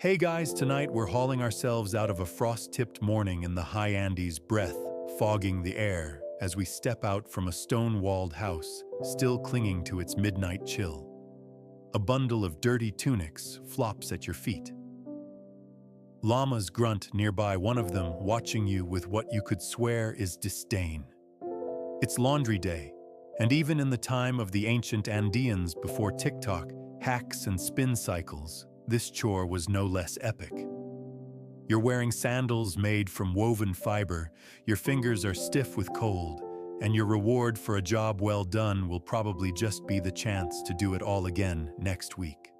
Hey guys, tonight we're hauling ourselves out of a frost-tipped morning in the high Andes, breath fogging the air as we step out from a stone-walled house, still clinging to its midnight chill. A bundle of dirty tunics flops at your feet. Llamas grunt nearby, one of them watching you with what you could swear is disdain. It's laundry day, and even in the time of the ancient Andeans before TikTok, hacks and spin cycles, this chore was no less epic. You're wearing sandals made from woven fiber, your fingers are stiff with cold, and your reward for a job well done will probably just be the chance to do it all again next week.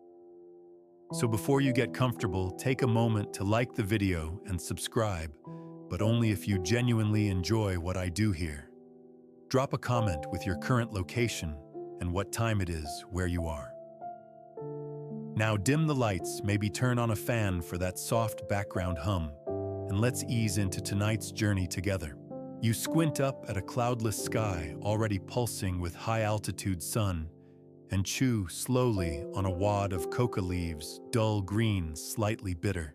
So before you get comfortable, take a moment to like the video and subscribe, but only if you genuinely enjoy what I do here. Drop a comment with your current location and what time it is where you are. Now dim the lights, maybe turn on a fan for that soft background hum, and let's ease into tonight's journey together. You squint up at a cloudless sky already pulsing with high-altitude sun, and chew slowly on a wad of coca leaves, dull green, slightly bitter.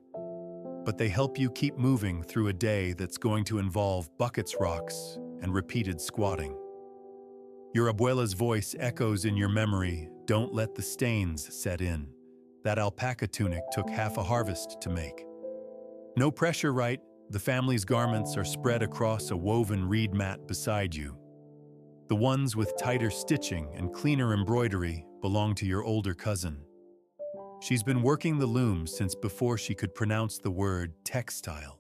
But they help you keep moving through a day that's going to involve buckets, rocks, and repeated squatting. Your abuela's voice echoes in your memory, "Don't let the stains set in. That alpaca tunic took half a harvest to make." No pressure, right? The family's garments are spread across a woven reed mat beside you. The ones with tighter stitching and cleaner embroidery belong to your older cousin. She's been working the loom since before she could pronounce the word textile.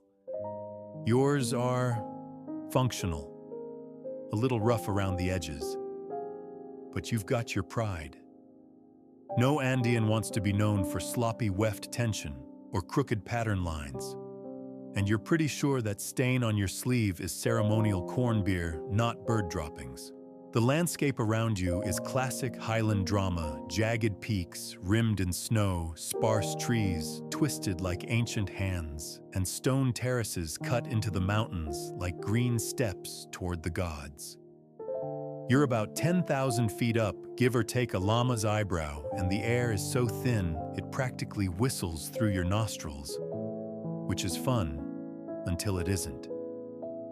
Yours are functional, a little rough around the edges, but you've got your pride. No Andean wants to be known for sloppy weft tension or crooked pattern lines. And you're pretty sure that stain on your sleeve is ceremonial corn beer, not bird droppings. The landscape around you is classic highland drama, jagged peaks rimmed in snow, sparse trees twisted like ancient hands, and stone terraces cut into the mountains like green steps toward the gods. You're about 10,000 feet up, give or take a llama's eyebrow, and the air is so thin it practically whistles through your nostrils, which is fun until it isn't.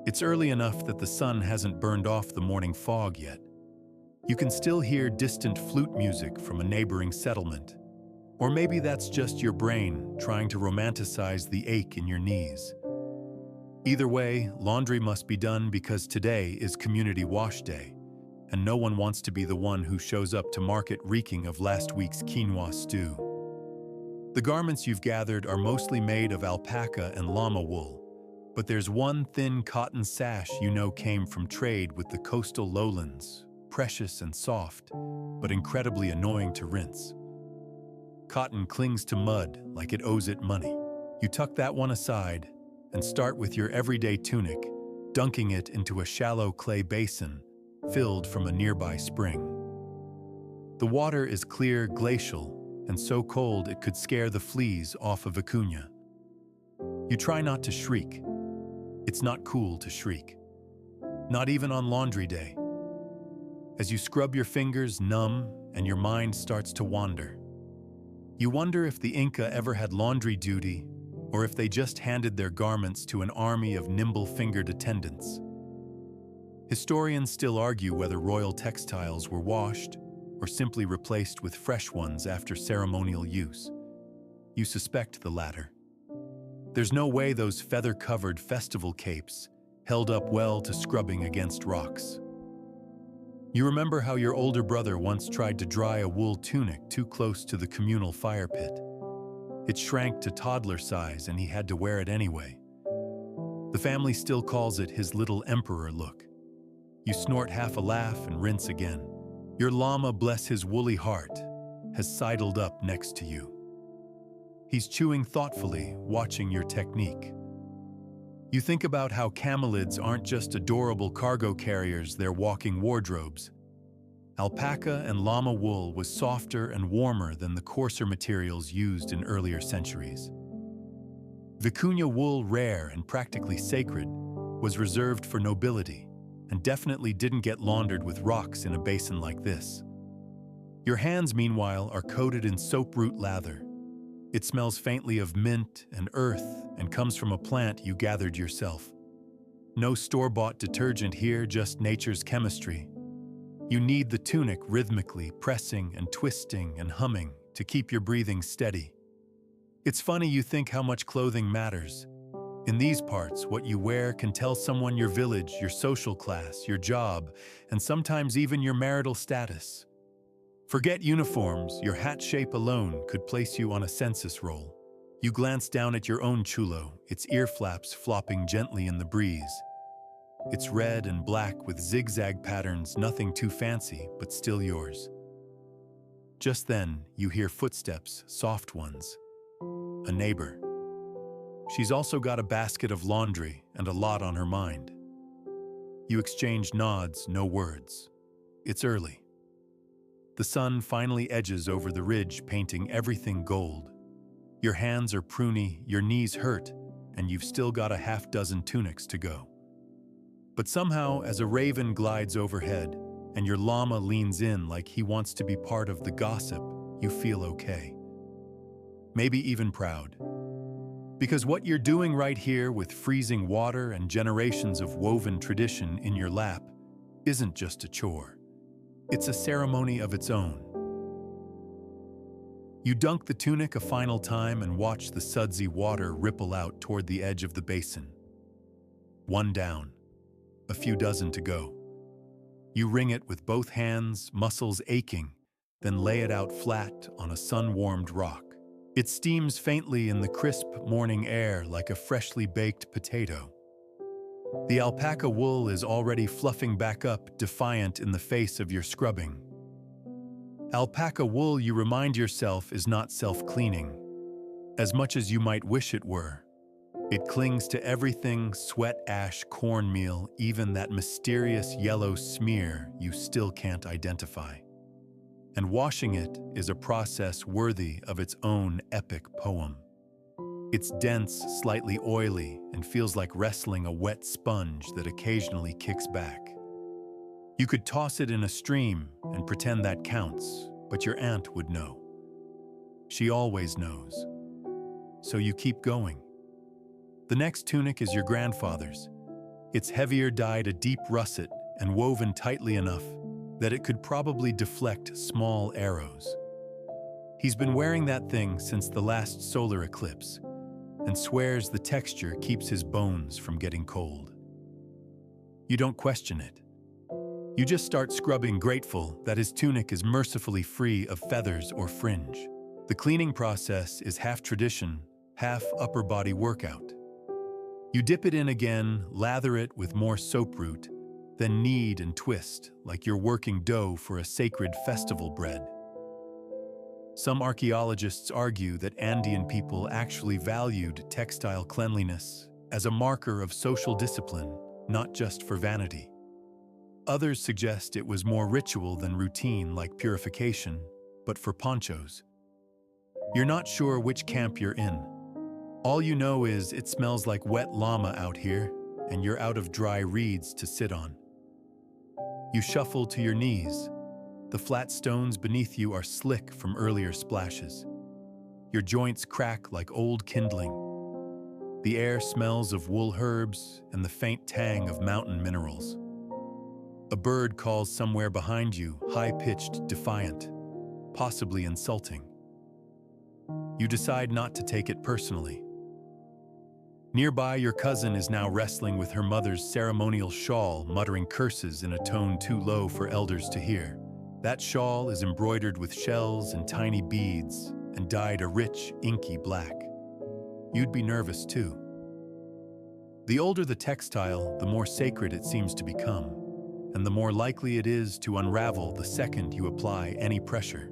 It's early enough that the sun hasn't burned off the morning fog yet. You can still hear distant flute music from a neighboring settlement. Or maybe that's just your brain trying to romanticize the ache in your knees. Either way, laundry must be done because today is community wash day, and no one wants to be the one who shows up to market reeking of last week's quinoa stew. The garments you've gathered are mostly made of alpaca and llama wool, but there's one thin cotton sash you know came from trade with the coastal lowlands, precious and soft, but incredibly annoying to rinse. Cotton clings to mud like it owes it money. You tuck that one aside and start with your everyday tunic, dunking it into a shallow clay basin filled from a nearby spring. The water is clear, glacial, and so cold it could scare the fleas off of Vicuña. You try not to shriek. It's not cool to shriek. Not even on laundry day. As you scrub your fingers numb and your mind starts to wander. You wonder if the Inca ever had laundry duty or if they just handed their garments to an army of nimble-fingered attendants. Historians still argue whether royal textiles were washed or simply replaced with fresh ones after ceremonial use. You suspect the latter. There's no way those feather-covered festival capes held up well to scrubbing against rocks. You remember how your older brother once tried to dry a wool tunic too close to the communal fire pit. It shrank to toddler size and he had to wear it anyway. The family still calls it his little emperor look. You snort half a laugh and rinse again. Your llama, bless his woolly heart, has sidled up next to you. He's chewing thoughtfully, watching your technique. You think about how camelids aren't just adorable cargo carriers, they're walking wardrobes. Alpaca and llama wool was softer and warmer than the coarser materials used in earlier centuries. Vicuña wool, rare and practically sacred, was reserved for nobility and definitely didn't get laundered with rocks in a basin like this. Your hands, meanwhile, are coated in soap root lather. It smells faintly of mint and earth and comes from a plant you gathered yourself. No store-bought detergent here, just nature's chemistry. You knead the tunic rhythmically, pressing and twisting and humming to keep your breathing steady. It's funny you think how much clothing matters. In these parts, what you wear can tell someone your village, your social class, your job, and sometimes even your marital status. Forget uniforms, your hat shape alone could place you on a census roll. You glance down at your own chulo, its ear flaps flopping gently in the breeze. It's red and black with zigzag patterns, nothing too fancy, but still yours. Just then, you hear footsteps, soft ones. A neighbor. She's also got a basket of laundry and a lot on her mind. You exchange nods, no words. It's early. The sun finally edges over the ridge, painting everything gold. Your hands are pruny, your knees hurt, and you've still got a half-dozen tunics to go. But somehow, as a raven glides overhead, and your llama leans in like he wants to be part of the gossip, you feel okay. Maybe even proud. Because what you're doing right here with freezing water and generations of woven tradition in your lap isn't just a chore. It's a ceremony of its own. You dunk the tunic a final time and watch the sudsy water ripple out toward the edge of the basin. One down, a few dozen to go. You wring it with both hands, muscles aching, then lay it out flat on a sun-warmed rock. It steams faintly in the crisp morning air like a freshly baked potato. The alpaca wool is already fluffing back up, defiant in the face of your scrubbing. Alpaca wool, you remind yourself, is not self-cleaning, as much as you might wish it were. It clings to everything, sweat, ash, cornmeal, even that mysterious yellow smear you still can't identify. And washing it is a process worthy of its own epic poem. It's dense, slightly oily, and feels like wrestling a wet sponge that occasionally kicks back. You could toss it in a stream and pretend that counts, but your aunt would know. She always knows. So you keep going. The next tunic is your grandfather's. It's heavier, dyed a deep russet and woven tightly enough that it could probably deflect small arrows. He's been wearing that thing since the last solar eclipse and swears the texture keeps his bones from getting cold. You don't question it. You just start scrubbing, grateful that his tunic is mercifully free of feathers or fringe. The cleaning process is half tradition, half upper body workout. You dip it in again, lather it with more soap root, then knead and twist like you're working dough for a sacred festival bread. Some archaeologists argue that Andean people actually valued textile cleanliness as a marker of social discipline, not just for vanity. Others suggest it was more ritual than routine, like purification, but for ponchos. You're not sure which camp you're in. All you know is it smells like wet llama out here, and you're out of dry reeds to sit on. You shuffle to your knees. The flat stones beneath you are slick from earlier splashes. Your joints crack like old kindling. The air smells of wool herbs and the faint tang of mountain minerals. A bird calls somewhere behind you, high-pitched, defiant, possibly insulting. You decide not to take it personally. Nearby, your cousin is now wrestling with her mother's ceremonial shawl, muttering curses in a tone too low for elders to hear. That shawl is embroidered with shells and tiny beads and dyed a rich, inky black. You'd be nervous too. The older the textile, the more sacred it seems to become, and the more likely it is to unravel the second you apply any pressure.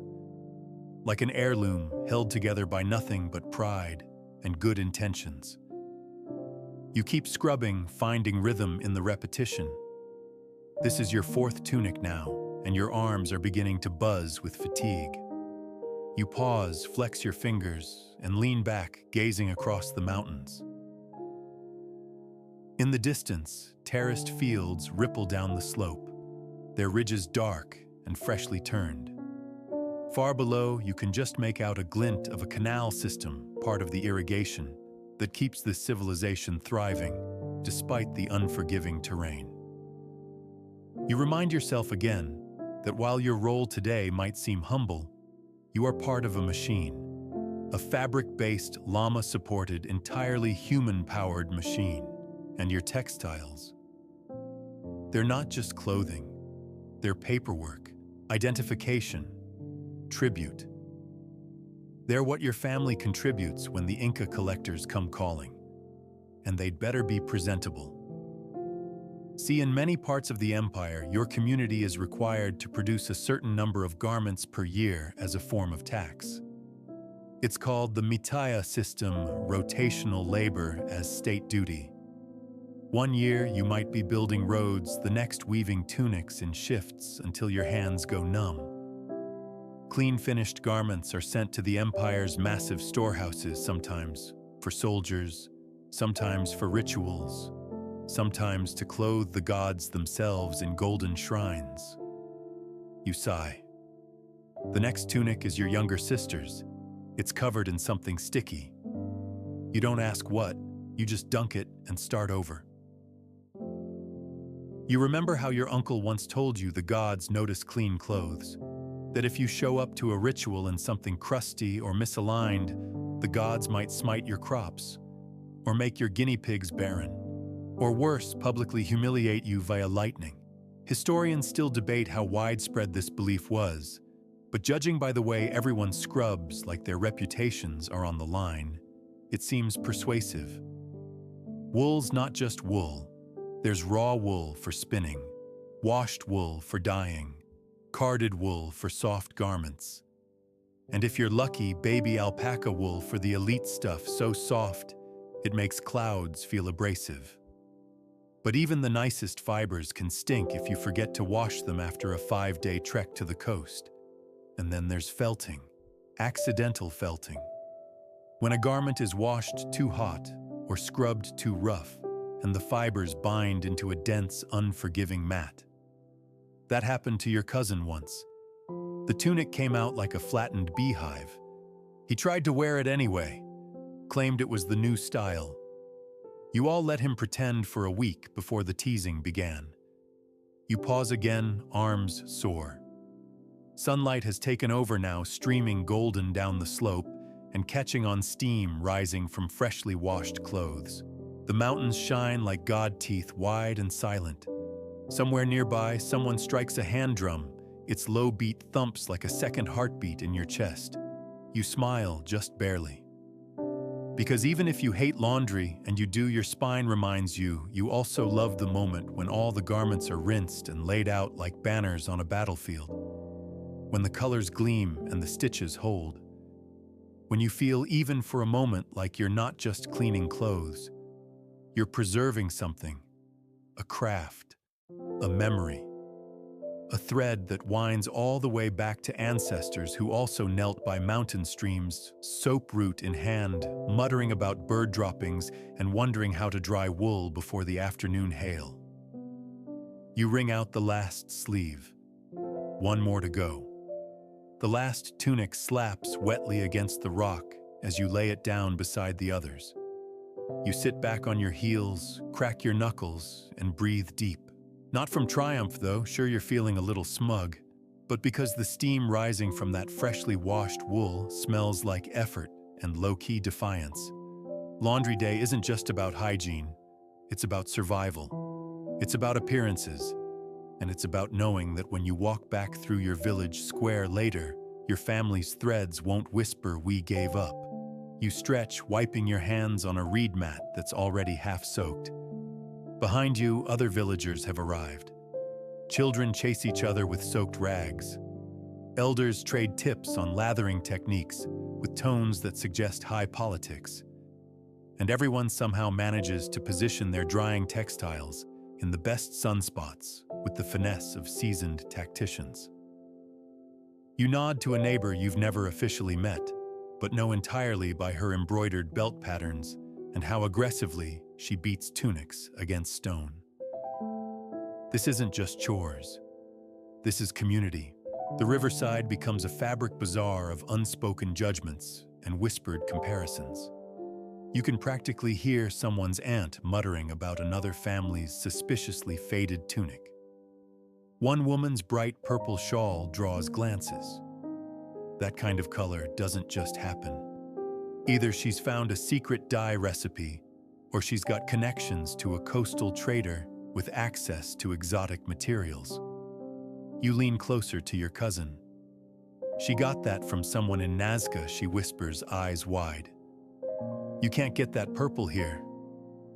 Like an heirloom held together by nothing but pride and good intentions. You keep scrubbing, finding rhythm in the repetition. This is your fourth tunic now, and your arms are beginning to buzz with fatigue. You pause, flex your fingers, and lean back, gazing across the mountains. In the distance, terraced fields ripple down the slope, their ridges dark and freshly turned. Far below, you can just make out a glint of a canal system, part of the irrigation, that keeps this civilization thriving, despite the unforgiving terrain. You remind yourself again that while your role today might seem humble, you are part of a machine, a fabric-based, llama-supported, entirely human-powered machine. And your textiles, they're not just clothing, they're paperwork, identification, tribute. They're what your family contributes when the Inca collectors come calling, and they'd better be presentable. See, in many parts of the empire, your community is required to produce a certain number of garments per year as a form of tax. It's called the mitaya system, rotational labor as state duty. One year, you might be building roads, the next weaving tunics in shifts until your hands go numb. Clean finished garments are sent to the empire's massive storehouses, sometimes for soldiers, sometimes for rituals, sometimes to clothe the gods themselves in golden shrines. You sigh. The next tunic is your younger sister's. It's covered in something sticky. You don't ask what, you just dunk it and start over. You remember how your uncle once told you the gods notice clean clothes, that if you show up to a ritual in something crusty or misaligned, the gods might smite your crops, or make your guinea pigs barren, or worse, publicly humiliate you via lightning. Historians still debate how widespread this belief was, but judging by the way everyone scrubs like their reputations are on the line, it seems persuasive. Wool's not just wool. There's raw wool for spinning, washed wool for dyeing, carded wool for soft garments. And if you're lucky, baby alpaca wool for the elite stuff so soft, it makes clouds feel abrasive. But even the nicest fibers can stink if you forget to wash them after a 5-day trek to the coast. And then there's felting, accidental felting. When a garment is washed too hot or scrubbed too rough, and the fibers bind into a dense, unforgiving mat. That happened to your cousin once. The tunic came out like a flattened beehive. He tried to wear it anyway, claimed it was the new style. You all let him pretend for a week before the teasing began. You pause again, arms sore. Sunlight has taken over now, streaming golden down the slope and catching on steam rising from freshly washed clothes. The mountains shine like god teeth, wide and silent. Somewhere nearby, someone strikes a hand drum. Its low beat thumps like a second heartbeat in your chest. You smile, just barely. Because even if you hate laundry and you do, your spine reminds you, you also love the moment when all the garments are rinsed and laid out like banners on a battlefield. When the colors gleam and the stitches hold. When you feel, even for a moment, like you're not just cleaning clothes. You're preserving something, a craft, a memory, a thread that winds all the way back to ancestors who also knelt by mountain streams, soap root in hand, muttering about bird droppings and wondering how to dry wool before the afternoon hail. You wring out the last sleeve. One more to go. The last tunic slaps wetly against the rock as you lay it down beside the others. You sit back on your heels, crack your knuckles, and breathe deep. Not from triumph, though, sure you're feeling a little smug, but because the steam rising from that freshly washed wool smells like effort and low-key defiance. Laundry day isn't just about hygiene, it's about survival. It's about appearances, and it's about knowing that when you walk back through your village square later, your family's threads won't whisper, "We gave up." You stretch, wiping your hands on a reed mat that's already half soaked. Behind you, other villagers have arrived. Children chase each other with soaked rags. Elders trade tips on lathering techniques with tones that suggest high politics. And everyone somehow manages to position their drying textiles in the best sunspots with the finesse of seasoned tacticians. You nod to a neighbor you've never officially met, but know entirely by her embroidered belt patterns and how aggressively she beats tunics against stone. This isn't just chores. This is community. The riverside becomes a fabric bazaar of unspoken judgments and whispered comparisons. You can practically hear someone's aunt muttering about another family's suspiciously faded tunic. One woman's bright purple shawl draws glances. That kind of color doesn't just happen. Either she's found a secret dye recipe, or she's got connections to a coastal trader with access to exotic materials. You lean closer to your cousin. She got that from someone in Nazca, she whispers, eyes wide. You can't get that purple here.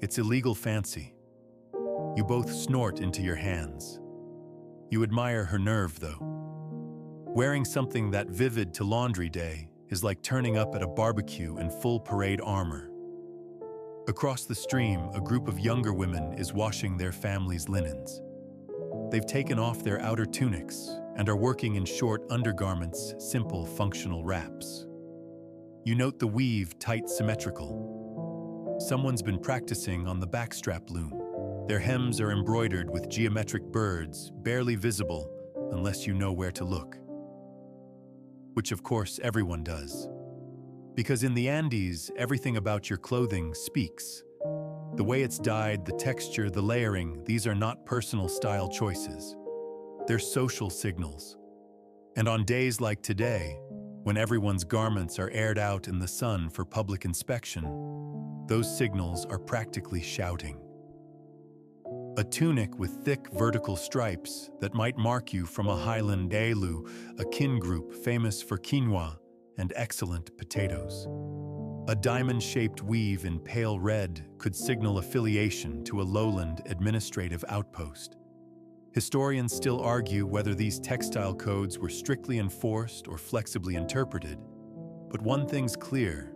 It's illegal fancy. You both snort into your hands. You admire her nerve, though. Wearing something that vivid to laundry day is like turning up at a barbecue in full parade armor. Across the stream, a group of younger women is washing their family's linens. They've taken off their outer tunics and are working in short undergarments, simple functional wraps. You note the weave tight symmetrical. Someone's been practicing on the backstrap loom. Their hems are embroidered with geometric birds, barely visible unless you know where to look. Which of course everyone does. Because in the Andes, everything about your clothing speaks. The way it's dyed, the texture, the layering, these are not personal style choices. They're social signals. And on days like today, when everyone's garments are aired out in the sun for public inspection, those signals are practically shouting. A tunic with thick vertical stripes that might mark you from a highland Elu, a kin group famous for quinoa and excellent potatoes. A diamond-shaped weave in pale red could signal affiliation to a lowland administrative outpost. Historians still argue whether these textile codes were strictly enforced or flexibly interpreted. But one thing's clear: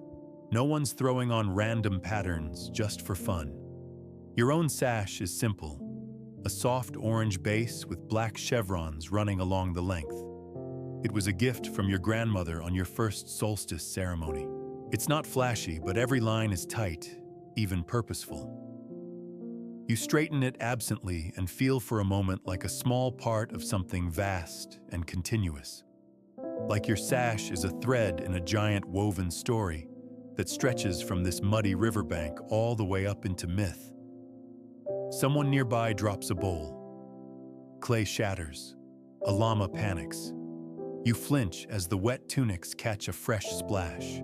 no one's throwing on random patterns just for fun. Your own sash is simple: a soft orange base with black chevrons running along the length. It was a gift from your grandmother on your first solstice ceremony. It's not flashy, but every line is tight, even purposeful. You straighten it absently and feel for a moment like a small part of something vast and continuous. Like your sash is a thread in a giant woven story that stretches from this muddy riverbank all the way up into myth. Someone nearby drops a bowl. Clay shatters. A llama panics. You flinch as the wet tunics catch a fresh splash.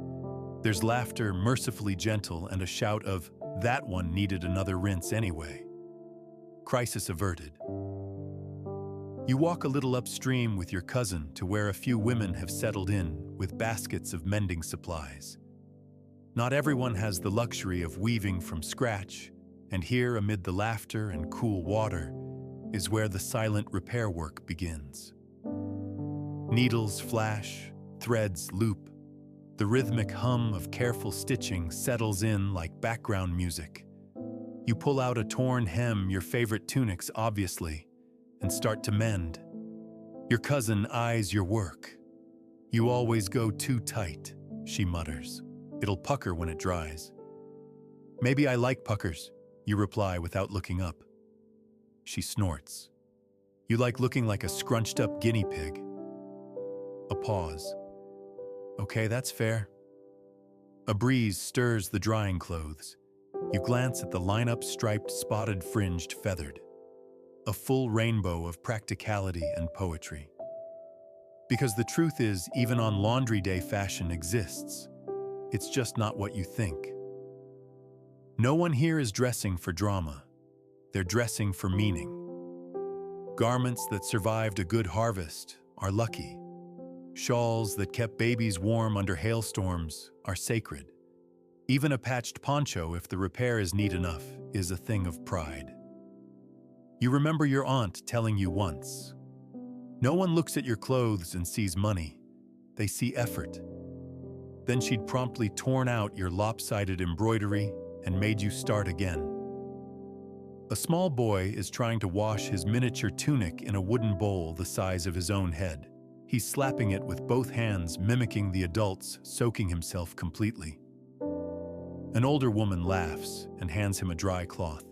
There's laughter, mercifully gentle, and a shout of, "That one needed another rinse anyway." Crisis averted. You walk a little upstream with your cousin to where a few women have settled in with baskets of mending supplies. Not everyone has the luxury of weaving from scratch, and here, amid the laughter and cool water, is where the silent repair work begins. Needles flash, threads loop. The rhythmic hum of careful stitching settles in like background music. You pull out a torn hem, your favorite tunics obviously, and start to mend. Your cousin eyes your work. "You always go too tight," she mutters. "It'll pucker when it dries." "Maybe I like puckers," you reply without looking up. She snorts. "You like looking like a scrunched-up guinea pig." A pause. "Okay, that's fair." A breeze stirs the drying clothes. You glance at the line-up striped, spotted, fringed, feathered. A full rainbow of practicality and poetry. Because the truth is, even on laundry day, fashion exists. It's just not what you think. No one here is dressing for drama. They're dressing for meaning. Garments that survived a good harvest are lucky. Shawls that kept babies warm under hailstorms are sacred. Even a patched poncho, if the repair is neat enough, is a thing of pride. You remember your aunt telling you once, "No one looks at your clothes and sees money. They see effort." Then she'd promptly torn out your lopsided embroidery and made you start again. A small boy is trying to wash his miniature tunic in a wooden bowl the size of his own head. He's slapping it with both hands, mimicking the adults, soaking himself completely. An older woman laughs and hands him a dry cloth.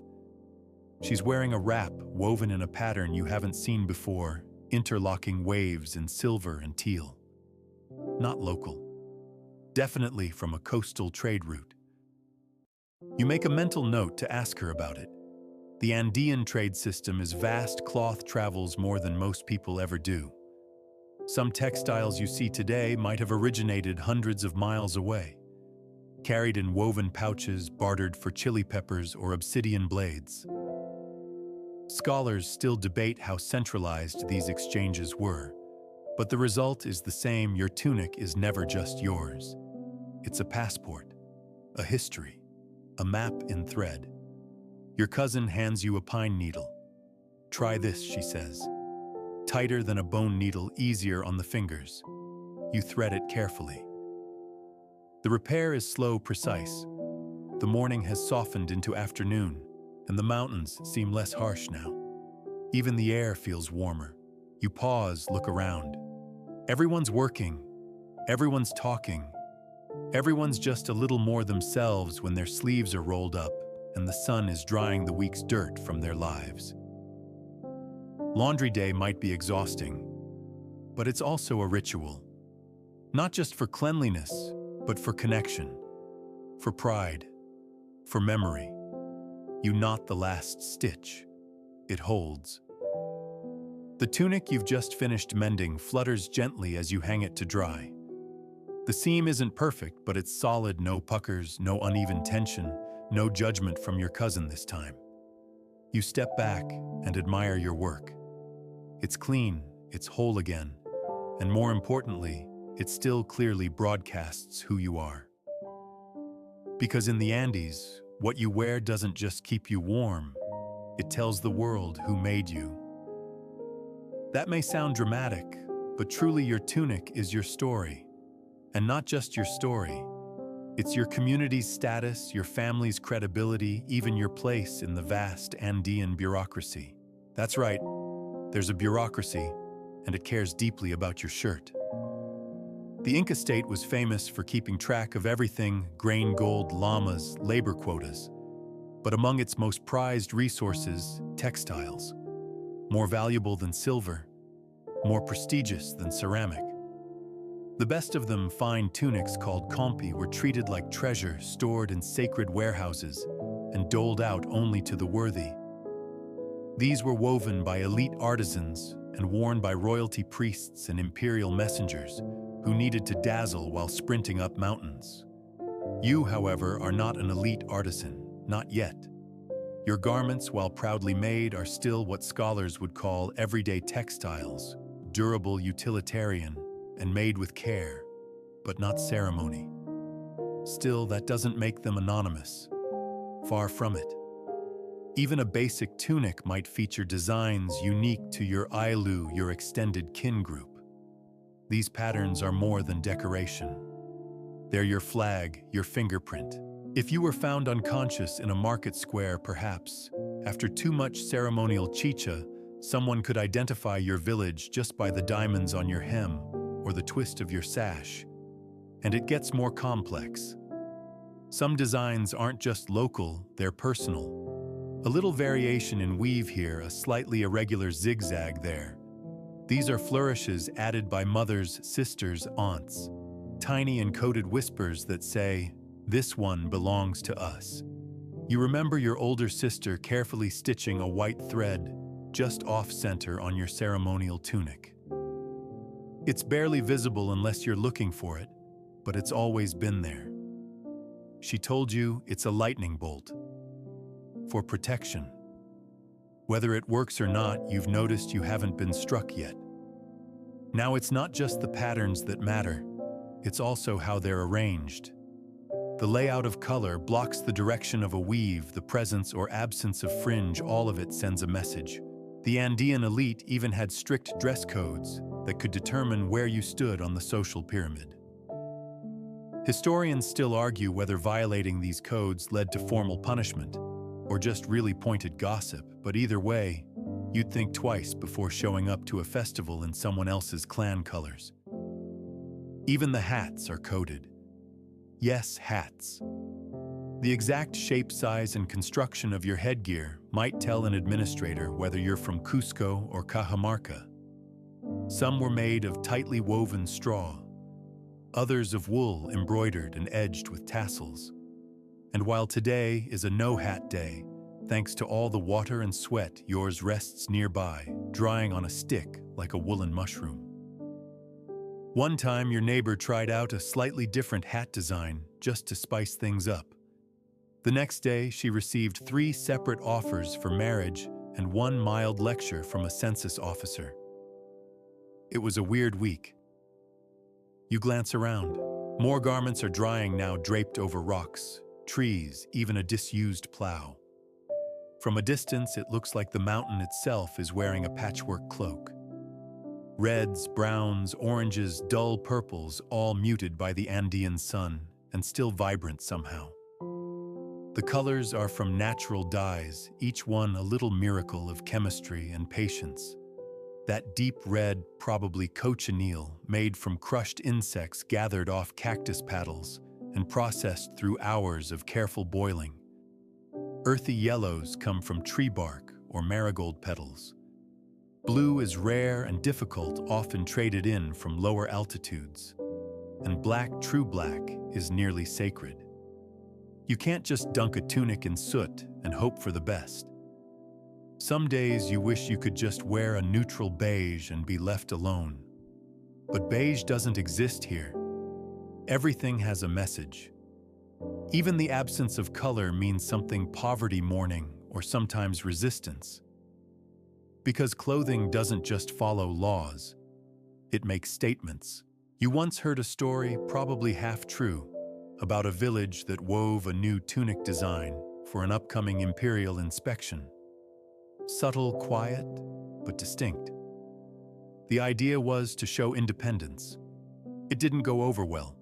She's wearing a wrap woven in a pattern you haven't seen before, interlocking waves in silver and teal. Not local. Definitely from a coastal trade route. You make a mental note to ask her about it. The Andean trade system is vast. Cloth travels more than most people ever do. Some textiles you see today might have originated hundreds of miles away, carried in woven pouches, bartered for chili peppers or obsidian blades. Scholars still debate how centralized these exchanges were, but the result is the same. Your tunic is never just yours. It's a passport, a history, a map in thread. Your cousin hands you a pine needle. Try this, she says. Tighter than a bone needle, easier on the fingers. You thread it carefully. The repair is slow, precise. The morning has softened into afternoon, and the mountains seem less harsh now. Even the air feels warmer. You pause, look around. Everyone's working. Everyone's talking. Everyone's just a little more themselves when their sleeves are rolled up and the sun is drying the week's dirt from their lives. Laundry day might be exhausting, but it's also a ritual. Not just for cleanliness, but for connection, for pride, for memory. You knot the last stitch. It holds. The tunic you've just finished mending flutters gently as you hang it to dry. The seam isn't perfect, but it's solid. No puckers, no uneven tension, no judgment from your cousin this time. You step back and admire your work. It's clean, it's whole again, and more importantly, it still clearly broadcasts who you are. Because in the Andes, what you wear doesn't just keep you warm, it tells the world who made you. That may sound dramatic, but truly your tunic is your story. And not just your story. It's your community's status, your family's credibility, even your place in the vast Andean bureaucracy. That's right, there's a bureaucracy, and it cares deeply about your shirt. The Inca state was famous for keeping track of everything: grain, gold, llamas, labor quotas. But among its most prized resources, textiles. More valuable than silver, more prestigious than ceramic. The best of them, fine tunics called compi, were treated like treasure, stored in sacred warehouses and doled out only to the worthy. These were woven by elite artisans and worn by royalty priests and imperial messengers who needed to dazzle while sprinting up mountains. You, however, are not an elite artisan, not yet. Your garments, while proudly made, are still what scholars would call everyday textiles, durable, utilitarian, and made with care, but not ceremony. Still, that doesn't make them anonymous. Far from it. Even a basic tunic might feature designs unique to your Ailu, your extended kin group. These patterns are more than decoration. They're your flag, your fingerprint. If you were found unconscious in a market square, perhaps, after too much ceremonial chicha, someone could identify your village just by the diamonds on your hem or the twist of your sash. And it gets more complex. Some designs aren't just local, they're personal. A little variation in weave here, a slightly irregular zigzag there. These are flourishes added by mothers, sisters, aunts. Tiny encoded whispers that say, "This one belongs to us." You remember your older sister carefully stitching a white thread just off-center on your ceremonial tunic. It's barely visible unless you're looking for it, but it's always been there. She told you it's a lightning bolt. For protection. Whether it works or not, you've noticed you haven't been struck yet. Now it's not just the patterns that matter, it's also how they're arranged. The layout of color blocks the direction of a weave, the presence or absence of fringe, all of it sends a message. The Andean elite even had strict dress codes that could determine where you stood on the social pyramid. Historians still argue whether violating these codes led to formal punishment or just really pointed gossip, but either way, you'd think twice before showing up to a festival in someone else's clan colors. Even the hats are coded. Yes, hats. The exact shape, size, and construction of your headgear might tell an administrator whether you're from Cusco or Cajamarca. Some were made of tightly woven straw, others of wool embroidered and edged with tassels. And while today is a no-hat day, thanks to all the water and sweat, yours rests nearby, drying on a stick like a woolen mushroom. One time, your neighbor tried out a slightly different hat design just to spice things up. The next day, she received 3 separate offers for marriage and 1 mild lecture from a census officer. It was a weird week. You glance around. More garments are drying now, draped over rocks, trees, even a disused plow. From a distance, it looks like the mountain itself is wearing a patchwork cloak. Reds, browns, oranges, dull purples, all muted by the Andean sun and still vibrant somehow. The colors are from natural dyes, each one a little miracle of chemistry and patience. That deep red, probably cochineal, made from crushed insects gathered off cactus paddles and processed through hours of careful boiling. Earthy yellows come from tree bark or marigold petals. Blue is rare and difficult, often traded in from lower altitudes. And black, true black, is nearly sacred. You can't just dunk a tunic in soot and hope for the best. Some days you wish you could just wear a neutral beige and be left alone. But beige doesn't exist here. Everything has a message. Even the absence of color means something: poverty, mourning, or sometimes resistance. Because clothing doesn't just follow laws, it makes statements. You once heard a story, probably half true, about a village that wove a new tunic design for an upcoming imperial inspection. Subtle, quiet, but distinct. The idea was to show independence. It didn't go over well.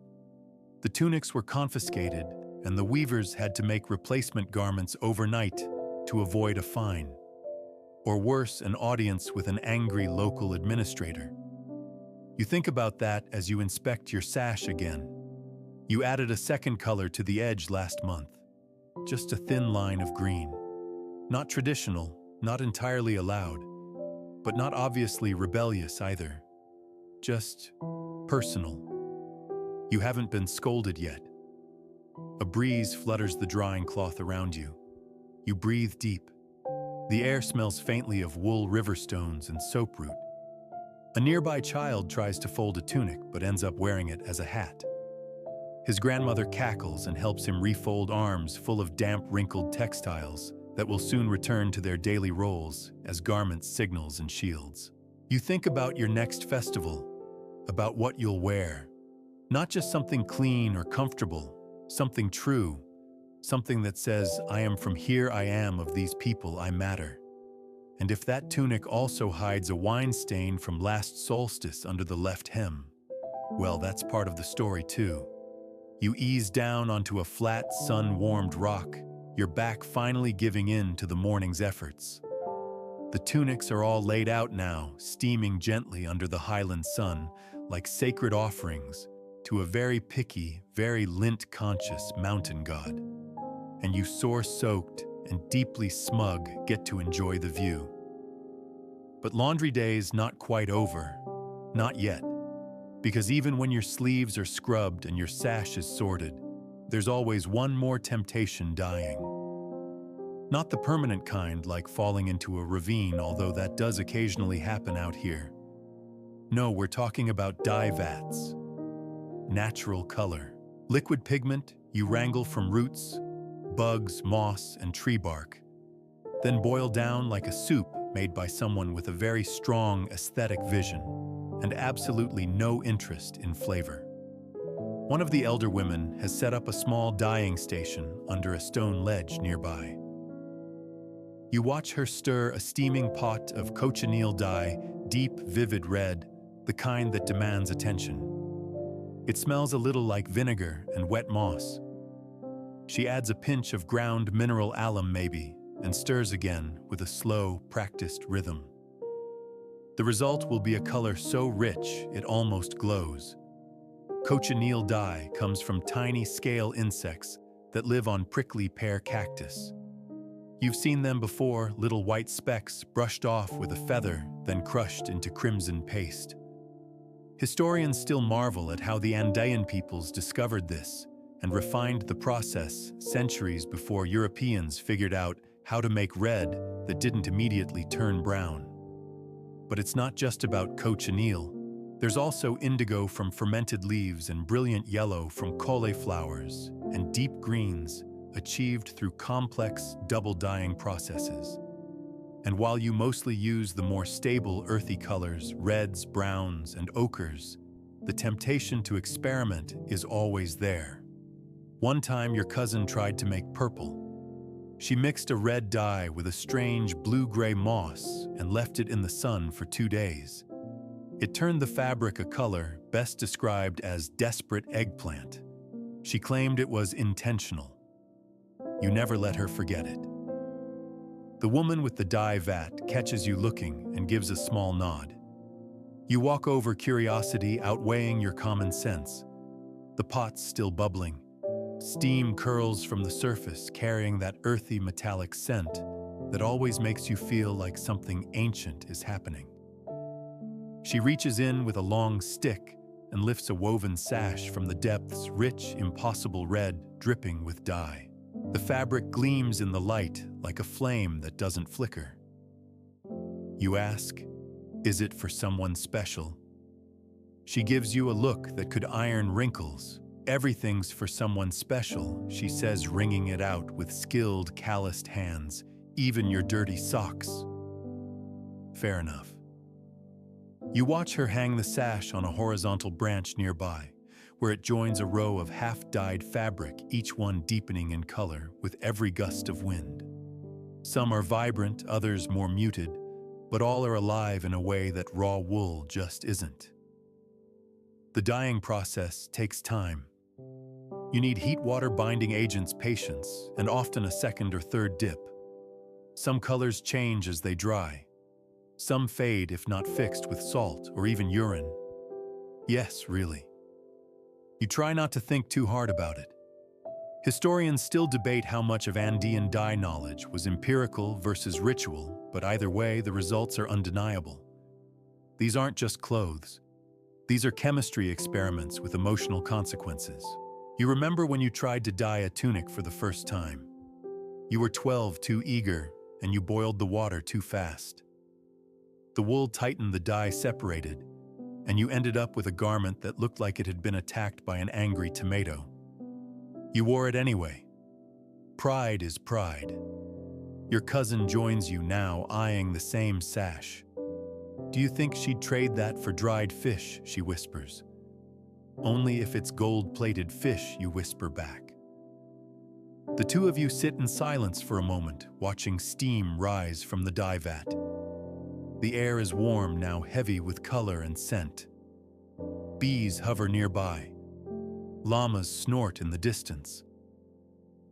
The tunics were confiscated, and the weavers had to make replacement garments overnight to avoid a fine. Or worse, an audience with an angry local administrator. You think about that as you inspect your sash again. You added a second color to the edge last month. Just a thin line of green. Not traditional, not entirely allowed, but not obviously rebellious either. Just personal. You haven't been scolded yet. A breeze flutters the drying cloth around you. You breathe deep. The air smells faintly of wool, river stones, and soap root. A nearby child tries to fold a tunic but ends up wearing it as a hat. His grandmother cackles and helps him refold arms full of damp, wrinkled textiles that will soon return to their daily roles as garments, signals, and shields. You think about your next festival, about what you'll wear. Not just something clean or comfortable, something true, something that says, I am from here, I am of these people, I matter. And if that tunic also hides a wine stain from last solstice under the left hem, well, that's part of the story too. You ease down onto a flat, sun-warmed rock, your back finally giving in to the morning's efforts. The tunics are all laid out now, steaming gently under the highland sun, like sacred offerings to a very picky, very lint-conscious mountain god. And you sore-soaked and deeply smug get to enjoy the view. But laundry day's not quite over. Not yet. Because even when your sleeves are scrubbed and your sash is sorted, there's always one more temptation dying. Not the permanent kind, like falling into a ravine, although that does occasionally happen out here. No, we're talking about dye vats. Natural color. Liquid pigment you wrangle from roots, bugs, moss, and tree bark, then boil down like a soup made by someone with a very strong aesthetic vision and absolutely no interest in flavor. One of the elder women has set up a small dyeing station under a stone ledge nearby. You watch her stir a steaming pot of cochineal dye, deep, vivid red, the kind that demands attention. It smells a little like vinegar and wet moss. She adds a pinch of ground mineral alum maybe, and stirs again with a slow, practiced rhythm. The result will be a color so rich it almost glows. Cochineal dye comes from tiny scale insects that live on prickly pear cactus. You've seen them before, little white specks brushed off with a feather, then crushed into crimson paste. Historians still marvel at how the Andean peoples discovered this and refined the process centuries before Europeans figured out how to make red that didn't immediately turn brown. But it's not just about cochineal. There's also indigo from fermented leaves and brilliant yellow from cauliflowers and deep greens achieved through complex double-dyeing processes. And while you mostly use the more stable earthy colors, reds, browns, and ochres, the temptation to experiment is always there. One time your cousin tried to make purple. She mixed a red dye with a strange blue-gray moss and left it in the sun for 2 days. It turned the fabric a color best described as desperate eggplant. She claimed it was intentional. You never let her forget it. The woman with the dye vat catches you looking and gives a small nod. You walk over, curiosity outweighing your common sense. The pot's still bubbling. Steam curls from the surface, carrying that earthy metallic scent that always makes you feel like something ancient is happening. She reaches in with a long stick and lifts a woven sash from the depths, rich, impossible red, dripping with dye. The fabric gleams in the light like a flame that doesn't flicker. You ask, is it for someone special? She gives you a look that could iron wrinkles. Everything's for someone special, she says, wringing it out with skilled, calloused hands, even your dirty socks. Fair enough. You watch her hang the sash on a horizontal branch nearby, where it joins a row of half-dyed fabric, each one deepening in color with every gust of wind. Some are vibrant, others more muted, but all are alive in a way that raw wool just isn't. The dyeing process takes time. You need heat-water binding agents, patience, and often a second or third dip. Some colors change as they dry. Some fade if not fixed with salt or even urine. Yes, really. You try not to think too hard about it. Historians still debate how much of Andean dye knowledge was empirical versus ritual, but either way, the results are undeniable. These aren't just clothes. These are chemistry experiments with emotional consequences. You remember when you tried to dye a tunic for the first time. You were 12, too eager, and you boiled the water too fast. The wool tightened, the dye separated, and you ended up with a garment that looked like it had been attacked by an angry tomato. You wore it anyway. Pride is pride. Your cousin joins you now, eyeing the same sash. Do you think she'd trade that for dried fish, she whispers. Only if it's gold-plated fish, you whisper back. The two of you sit in silence for a moment, watching steam rise from the dye vat. The air is warm, now heavy with color and scent. Bees hover nearby. Llamas snort in the distance.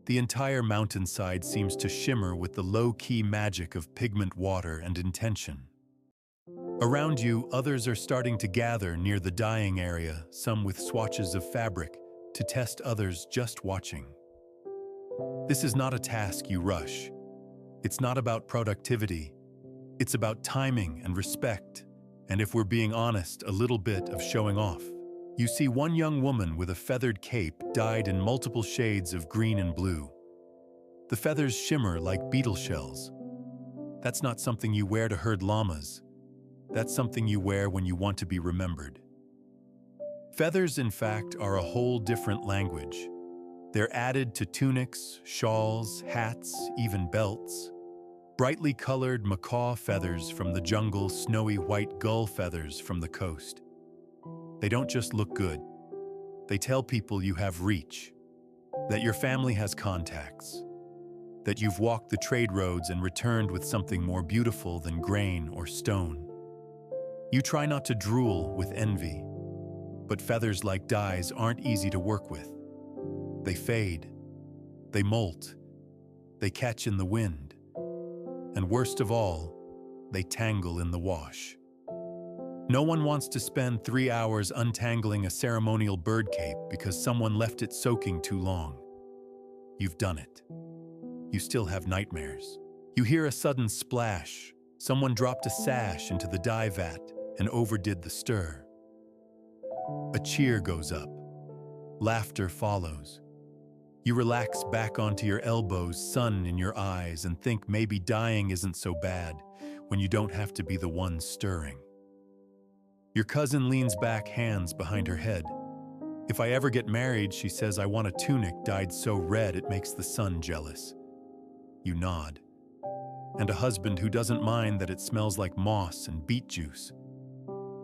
The entire mountainside seems to shimmer with the low-key magic of pigment, water, and intention. Around you, others are starting to gather near the dyeing area, some with swatches of fabric, to test, others just watching. This is not a task you rush. It's not about productivity. It's about timing and respect, and if we're being honest, a little bit of showing off. You see one young woman with a feathered cape dyed in multiple shades of green and blue. The feathers shimmer like beetle shells. That's not something you wear to herd llamas. That's something you wear when you want to be remembered. Feathers, in fact, are a whole different language. They're added to tunics, shawls, hats, even belts. Brightly colored macaw feathers from the jungle, snowy white gull feathers from the coast. They don't just look good. They tell people you have reach, that your family has contacts, that you've walked the trade roads and returned with something more beautiful than grain or stone. You try not to drool with envy, but feathers like dyes aren't easy to work with. They fade, they molt, they catch in the wind, and worst of all, they tangle in the wash. No one wants to spend 3 hours untangling a ceremonial bird cape because someone left it soaking too long. You've done it. You still have nightmares. You hear a sudden splash. Someone dropped a sash into the dye vat and overdid the stir. A cheer goes up. Laughter follows. You relax back onto your elbows, sun in your eyes, and think maybe dying isn't so bad when you don't have to be the one stirring. Your cousin leans back, hands behind her head. If I ever get married, she says, I want a tunic dyed so red it makes the sun jealous. You nod. And a husband who doesn't mind that it smells like moss and beet juice.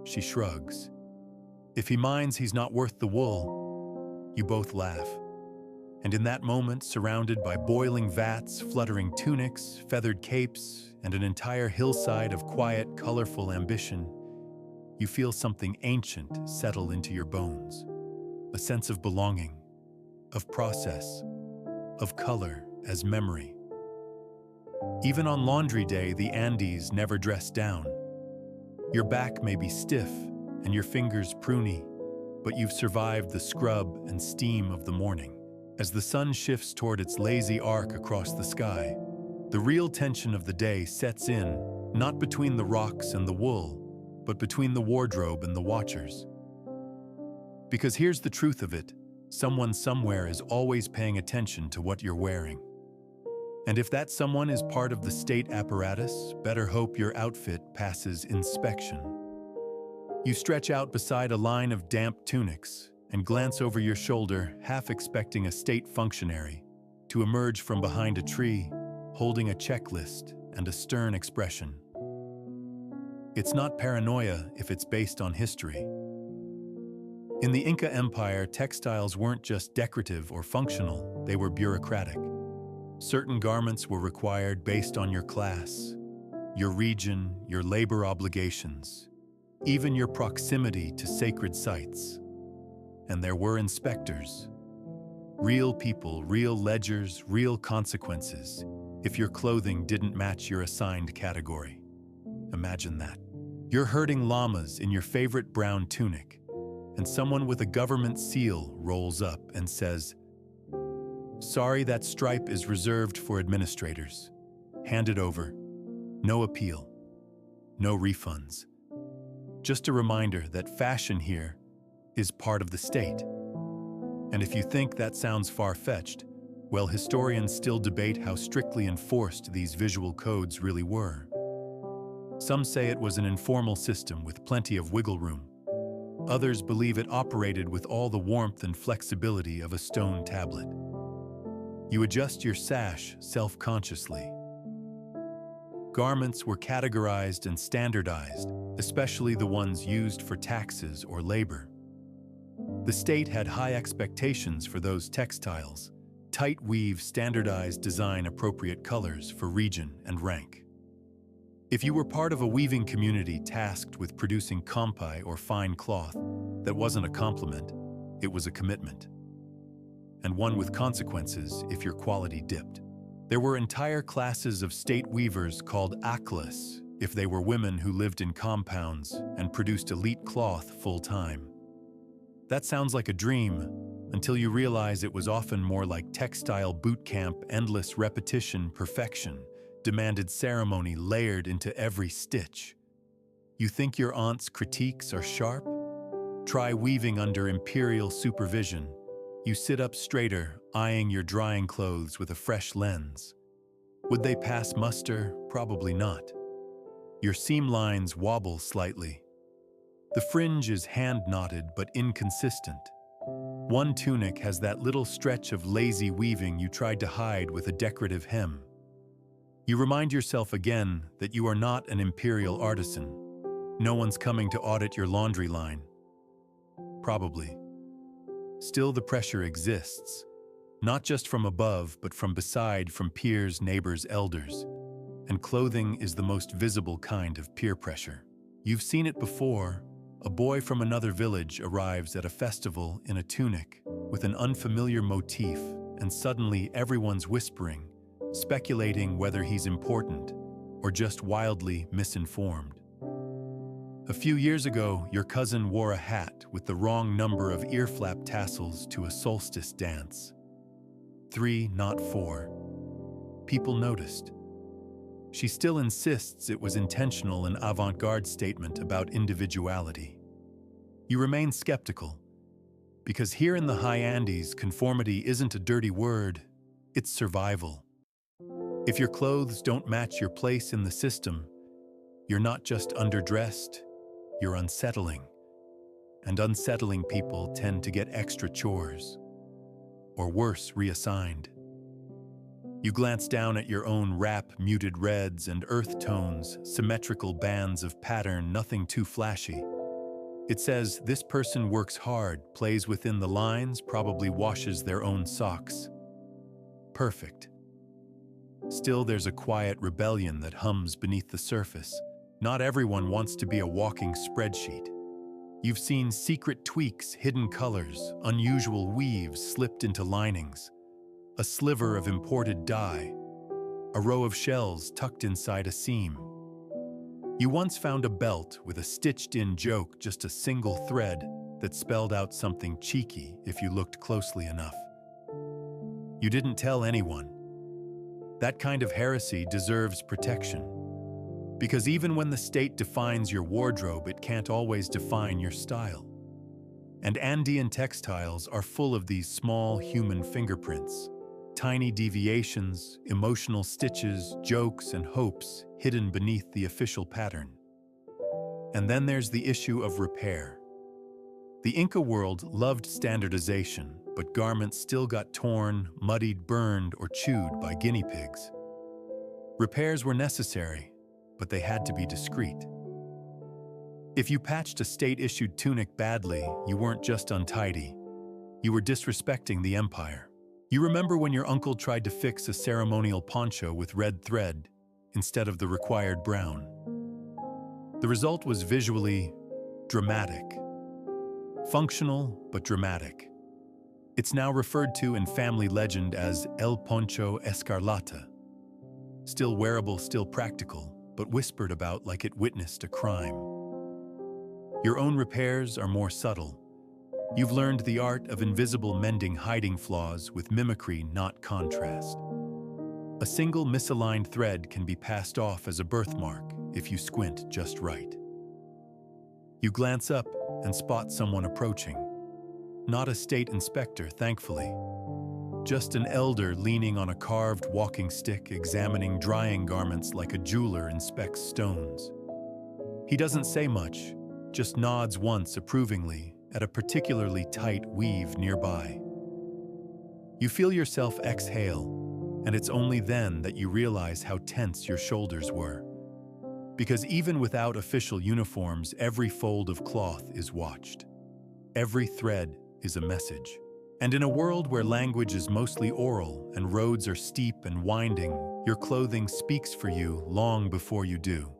She shrugs. If he minds he's not worth the wool, you both laugh. And in that moment, surrounded by boiling vats, fluttering tunics, feathered capes, and an entire hillside of quiet, colorful ambition, you feel something ancient settle into your bones. A sense of belonging, of process, of color as memory. Even on laundry day, the Andes never dress down. Your back may be stiff and your fingers pruny, but you've survived the scrub and steam of the morning. As the sun shifts toward its lazy arc across the sky, the real tension of the day sets in, not between the rocks and the wool, but between the wardrobe and the watchers. Because here's the truth of it, someone somewhere is always paying attention to what you're wearing. And if that someone is part of the state apparatus, better hope your outfit passes inspection. You stretch out beside a line of damp tunics and glance over your shoulder, half expecting a state functionary to emerge from behind a tree, holding a checklist and a stern expression. It's not paranoia if it's based on history. In the Inca Empire, textiles weren't just decorative or functional, they were bureaucratic. Certain garments were required based on your class, your region, your labor obligations, even your proximity to sacred sites. And there were inspectors. Real people, real ledgers, real consequences if your clothing didn't match your assigned category. Imagine that. You're herding llamas in your favorite brown tunic, and someone with a government seal rolls up and says, "Sorry, that stripe is reserved for administrators. Hand it over. No appeal. No refunds." Just a reminder that fashion here is part of the state. And if you think that sounds far-fetched, well, historians still debate how strictly enforced these visual codes really were. Some say it was an informal system with plenty of wiggle room. Others believe it operated with all the warmth and flexibility of a stone tablet. You adjust your sash self-consciously. Garments were categorized and standardized, especially the ones used for taxes or labor. The state had high expectations for those textiles. Tight weave, standardized design, appropriate colors for region and rank. If you were part of a weaving community tasked with producing kampai or fine cloth, that wasn't a compliment, it was a commitment. And one with consequences if your quality dipped. There were entire classes of state weavers called aklas if they were women who lived in compounds and produced elite cloth full-time. That sounds like a dream until you realize it was often more like textile boot camp, endless repetition, perfection, demanded ceremony layered into every stitch. You think your aunt's critiques are sharp? Try weaving under imperial supervision. You sit up straighter, eyeing your drying clothes with a fresh lens. Would they pass muster? Probably not. Your seam lines wobble slightly. The fringe is hand-knotted but inconsistent. One tunic has that little stretch of lazy weaving you tried to hide with a decorative hem. You remind yourself again that you are not an imperial artisan. No one's coming to audit your laundry line. Probably. Still, the pressure exists, not just from above, but from beside, from peers, neighbors, elders. And clothing is the most visible kind of peer pressure. You've seen it before. A boy from another village arrives at a festival in a tunic with an unfamiliar motif, and suddenly everyone's whispering, speculating whether he's important or just wildly misinformed. A few years ago, your cousin wore a hat with the wrong number of ear flap tassels to a solstice dance. 3, not 4. People noticed. She still insists it was intentional, an avant-garde statement about individuality. You remain skeptical, because here in the high Andes, conformity isn't a dirty word, it's survival. If your clothes don't match your place in the system, you're not just underdressed, you're unsettling. And unsettling people tend to get extra chores, or worse, reassigned. You glance down at your own rap muted reds and earth tones, symmetrical bands of pattern, nothing too flashy. It says, this person works hard, plays within the lines, probably washes their own socks. Perfect. Still, there's a quiet rebellion that hums beneath the surface. Not everyone wants to be a walking spreadsheet. You've seen secret tweaks, hidden colors, unusual weaves slipped into linings, a sliver of imported dye, a row of shells tucked inside a seam. You once found a belt with a stitched-in joke, just a single thread that spelled out something cheeky if you looked closely enough. You didn't tell anyone. That kind of heresy deserves protection. Because even when the state defines your wardrobe, it can't always define your style. And Andean textiles are full of these small human fingerprints. Tiny deviations, emotional stitches, jokes, and hopes hidden beneath the official pattern. And then there's the issue of repair. The Inca world loved standardization, but garments still got torn, muddied, burned, or chewed by guinea pigs. Repairs were necessary, but they had to be discreet. If you patched a state-issued tunic badly, you weren't just untidy. You were disrespecting the empire. You remember when your uncle tried to fix a ceremonial poncho with red thread instead of the required brown? The result was visually dramatic. Functional, but dramatic. It's now referred to in family legend as El Poncho Escarlata. Still wearable, still practical, but whispered about like it witnessed a crime. Your own repairs are more subtle. You've learned the art of invisible mending, hiding flaws with mimicry, not contrast. A single misaligned thread can be passed off as a birthmark if you squint just right. You glance up and spot someone approaching. Not a state inspector, thankfully. Just an elder leaning on a carved walking stick, examining drying garments like a jeweler inspects stones. He doesn't say much, just nods once approvingly at a particularly tight weave nearby. You feel yourself exhale, and it's only then that you realize how tense your shoulders were. Because even without official uniforms, every fold of cloth is watched. Every thread is a message. And in a world where language is mostly oral and roads are steep and winding, your clothing speaks for you long before you do.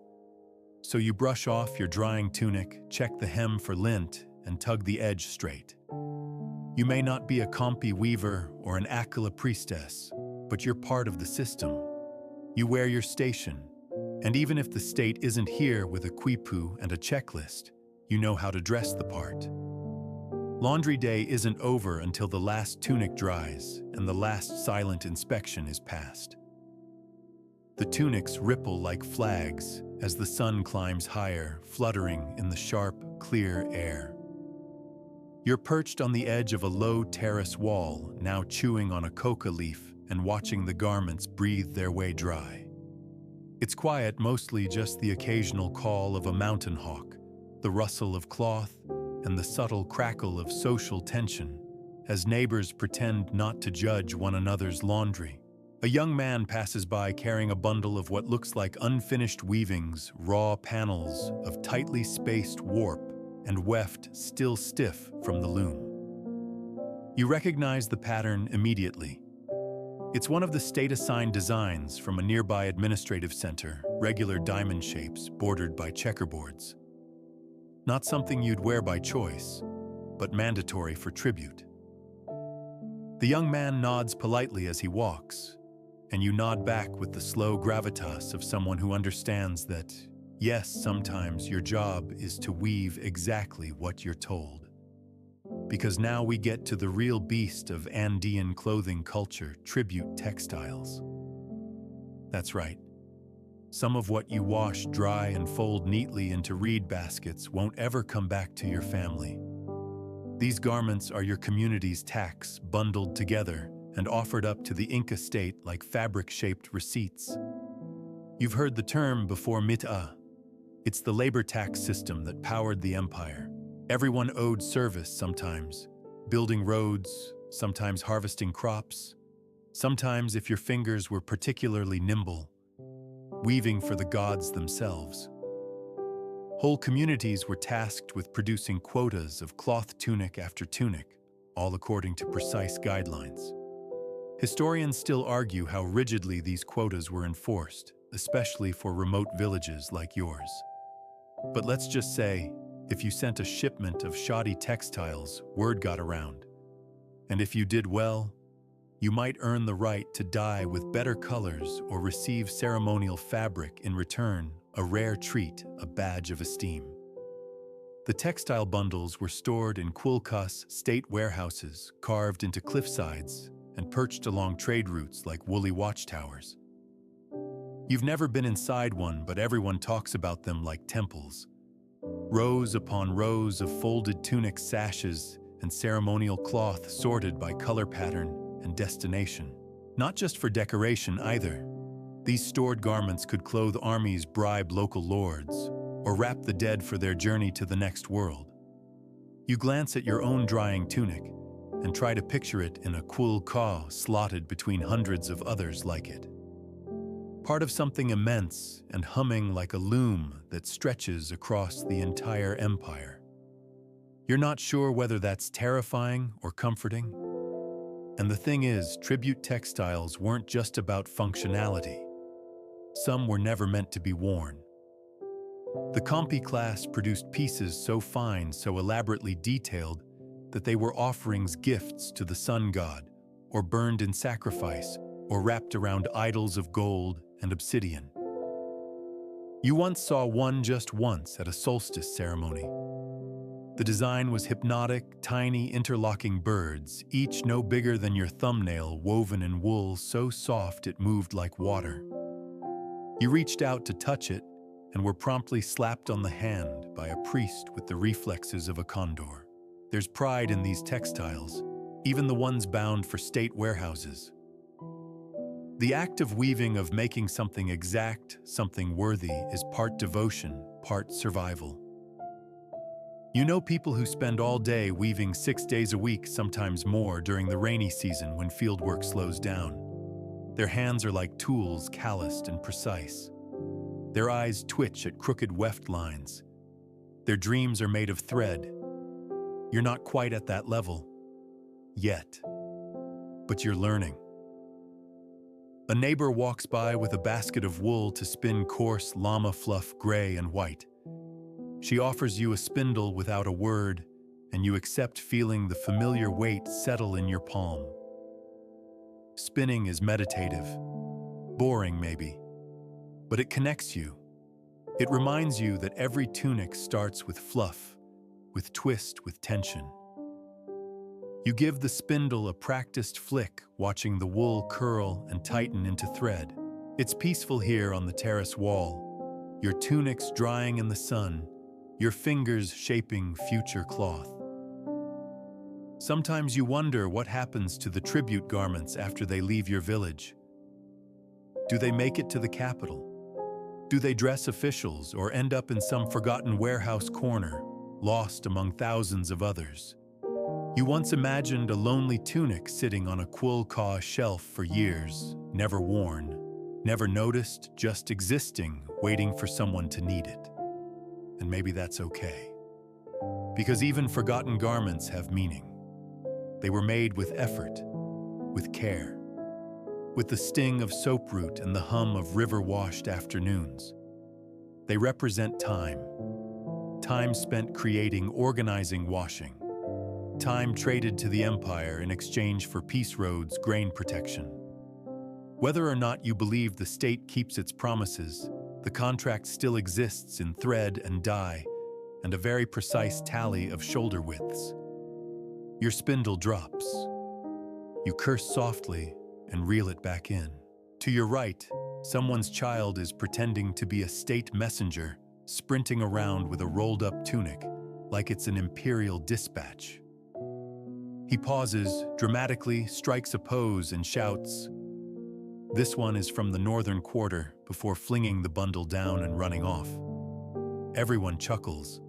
So you brush off your drying tunic, check the hem for lint, and tug the edge straight. You may not be a Kompi weaver or an Aquila priestess, but you're part of the system. You wear your station, and even if the state isn't here with a quipu and a checklist, you know how to dress the part. Laundry day isn't over until the last tunic dries and the last silent inspection is passed. The tunics ripple like flags as the sun climbs higher, fluttering in the sharp, clear air. You're perched on the edge of a low terrace wall, now chewing on a coca leaf and watching the garments breathe their way dry. It's quiet, mostly just the occasional call of a mountain hawk, the rustle of cloth, and the subtle crackle of social tension as neighbors pretend not to judge one another's laundry. A young man passes by carrying a bundle of what looks like unfinished weavings, raw panels of tightly spaced warp and weft still stiff from the loom. You recognize the pattern immediately. It's one of the state-assigned designs from a nearby administrative center, regular diamond shapes bordered by checkerboards. Not something you'd wear by choice, but mandatory for tribute. The young man nods politely as he walks, and you nod back with the slow gravitas of someone who understands that, yes, sometimes your job is to weave exactly what you're told. Because now we get to the real beast of Andean clothing culture, tribute textiles. That's right. Some of what you wash dry and fold neatly into reed baskets won't ever come back to your family. These garments are your community's tax, bundled together and offered up to the Inca state like fabric-shaped receipts. You've heard the term before mit'a. It's the labor tax system that powered the empire. Everyone owed service sometimes, building roads, sometimes harvesting crops, sometimes, if your fingers were particularly nimble, weaving for the gods themselves. Whole communities were tasked with producing quotas of cloth tunic after tunic, all according to precise guidelines. Historians still argue how rigidly these quotas were enforced, especially for remote villages like yours. But let's just say, if you sent a shipment of shoddy textiles, word got around. And if you did well, you might earn the right to dye with better colors or receive ceremonial fabric in return, a rare treat, a badge of esteem. The textile bundles were stored in Quilcas state warehouses, carved into cliffsides and perched along trade routes like woolly watchtowers. You've never been inside one, but everyone talks about them like temples. Rows upon rows of folded tunic sashes and ceremonial cloth sorted by color pattern and destination. Not just for decoration either. These stored garments could clothe armies, bribe local lords, or wrap the dead for their journey to the next world. You glance at your own drying tunic and try to picture it in a quilca slotted between hundreds of others like it. Part of something immense and humming like a loom that stretches across the entire empire. You're not sure whether that's terrifying or comforting. And the thing is, tribute textiles weren't just about functionality. Some were never meant to be worn. The Campi class produced pieces so fine, so elaborately detailed, that they were offerings, gifts to the sun god, or burned in sacrifice, or wrapped around idols of gold and obsidian. You once saw one just once at a solstice ceremony. The design was hypnotic, tiny interlocking birds, each no bigger than your thumbnail, woven in wool so soft it moved like water. You reached out to touch it and were promptly slapped on the hand by a priest with the reflexes of a condor. There's pride in these textiles, even the ones bound for state warehouses. The act of weaving, of making something exact, something worthy, is part devotion, part survival. You know people who spend all day weaving 6 days a week, sometimes more, during the rainy season when fieldwork slows down. Their hands are like tools, calloused and precise. Their eyes twitch at crooked weft lines. Their dreams are made of thread. You're not quite at that level. Yet. But you're learning. A neighbor walks by with a basket of wool to spin coarse llama fluff, gray and white. She offers you a spindle without a word, and you accept, feeling the familiar weight settle in your palm. Spinning is meditative. Boring, maybe. But it connects you. It reminds you that every tunic starts with fluff, with twist, with tension. You give the spindle a practiced flick, watching the wool curl and tighten into thread. It's peaceful here on the terrace wall, your tunics drying in the sun, your fingers shaping future cloth. Sometimes you wonder what happens to the tribute garments after they leave your village. Do they make it to the capital? Do they dress officials or end up in some forgotten warehouse corner, lost among thousands of others? You once imagined a lonely tunic sitting on a quilca shelf for years, never worn, never noticed, just existing, waiting for someone to need it. And maybe that's okay. Because even forgotten garments have meaning. They were made with effort, with care, with the sting of soap root and the hum of river-washed afternoons. They represent time. Time spent creating, organizing, washing. Time traded to the empire in exchange for peace roads, grain protection. Whether or not you believe the state keeps its promises, the contract still exists in thread and dye, and a very precise tally of shoulder widths. Your spindle drops. You curse softly and reel it back in. To your right, Someone's child is pretending to be a state messenger, sprinting around with a rolled-up tunic, like it's an imperial dispatch. He pauses, dramatically strikes a pose and shouts. This one is from the northern quarter, before flinging the bundle down and running off. Everyone chuckles.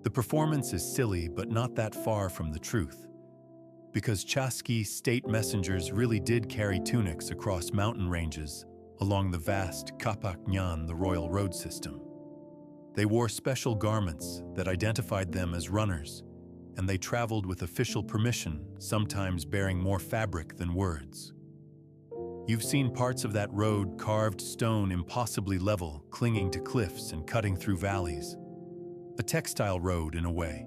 The performance is silly, but not that far from the truth. Because Chasqui state messengers really did carry tunics across mountain ranges along the vast Kapak Nyan, the royal road system. They wore special garments that identified them as runners, and they traveled with official permission, sometimes bearing more fabric than words. You've seen parts of that road carved stone impossibly level, clinging to cliffs and cutting through valleys. A textile road, in a way.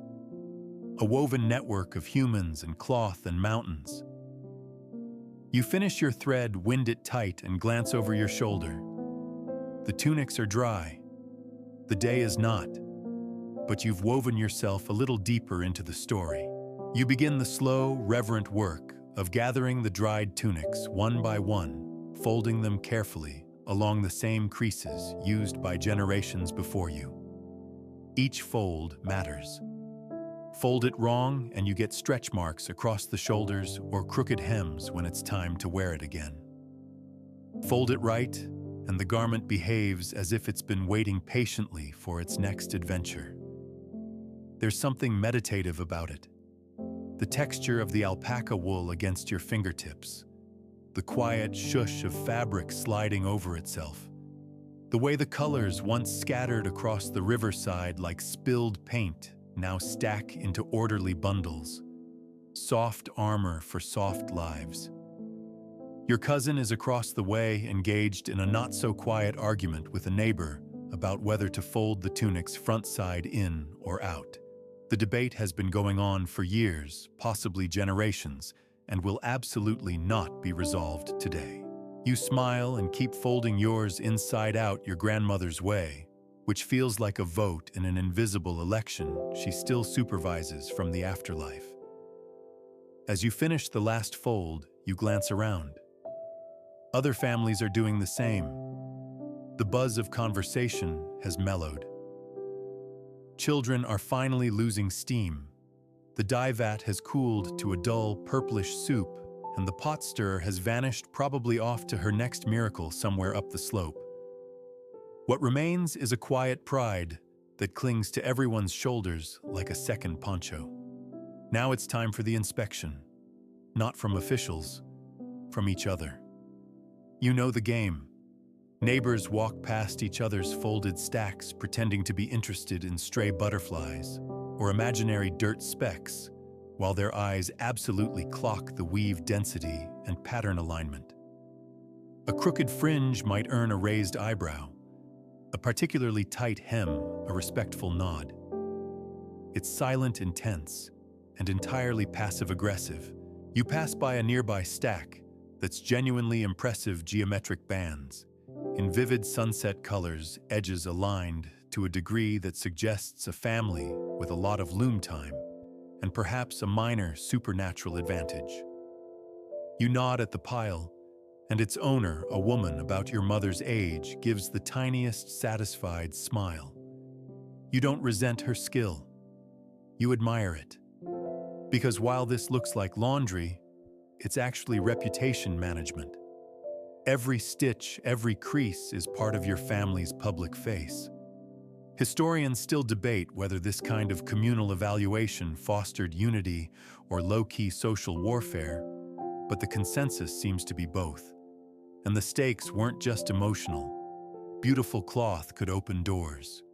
A woven network of humans and cloth and mountains. You finish your thread, wind it tight, and glance over your shoulder. The tunics are dry. The day is not. But you've woven yourself a little deeper into the story. You begin the slow, reverent work of gathering the dried tunics one by one, folding them carefully along the same creases used by generations before you. Each fold matters. Fold it wrong and you get stretch marks across the shoulders or crooked hems when it's time to wear it again. Fold it right and the garment behaves as if it's been waiting patiently for its next adventure. There's something meditative about it. The texture of the alpaca wool against your fingertips. The quiet shush of fabric sliding over itself. The way the colors once scattered across the riverside like spilled paint now stack into orderly bundles. Soft armor for soft lives. Your cousin is across the way, engaged in a not-so-quiet argument with a neighbor about whether to fold the tunic's front side in or out. The debate has been going on for years, possibly generations, and will absolutely not be resolved today. You smile and keep folding yours inside out your grandmother's way, which feels like a vote in an invisible election she still supervises from the afterlife. As you finish the last fold, you glance around. Other families are doing the same. The buzz of conversation has mellowed. Children are finally losing steam. The dye vat has cooled to a dull, purplish soup, and the pot stirrer has vanished, probably off to her next miracle somewhere up the slope. What remains is a quiet pride that clings to everyone's shoulders like a second poncho. Now it's time for the inspection. Not from officials, from each other. You know the game. Neighbors walk past each other's folded stacks, pretending to be interested in stray butterflies or imaginary dirt specks, while their eyes absolutely clock the weave density and pattern alignment. A crooked fringe might earn a raised eyebrow, a particularly tight hem, a respectful nod. It's silent, intense, and entirely passive-aggressive. You pass by a nearby stack that's genuinely impressive geometric bands, in vivid sunset colors, edges aligned to a degree that suggests a family with a lot of loom time, and perhaps a minor supernatural advantage. You nod at the pile, and its owner, a woman about your mother's age, gives the tiniest satisfied smile. You don't resent her skill. You admire it. Because while this looks like laundry, it's actually reputation management. Every stitch, every crease is part of your family's public face. Historians still debate whether this kind of communal evaluation fostered unity or low-key social warfare, but the consensus seems to be both. And the stakes weren't just emotional. Beautiful cloth could open doors.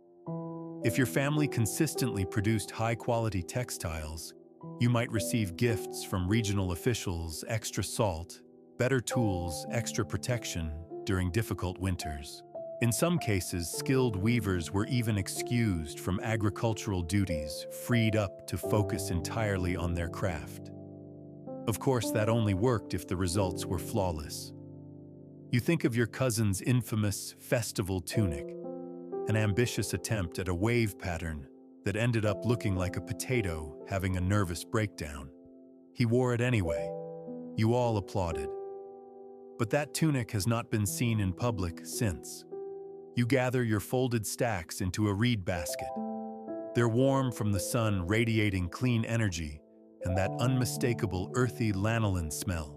If your family consistently produced high-quality textiles, you might receive gifts from regional officials, extra salt, better tools, extra protection during difficult winters. In some cases, skilled weavers were even excused from agricultural duties, freed up to focus entirely on their craft. Of course, that only worked if the results were flawless. You think of your cousin's infamous festival tunic, an ambitious attempt at a wave pattern that ended up looking like a potato having a nervous breakdown. He wore it anyway. You all applauded. But that tunic has not been seen in public since. You gather your folded stacks into a reed basket. They're warm from the sun, radiating clean energy and that unmistakable earthy lanolin smell.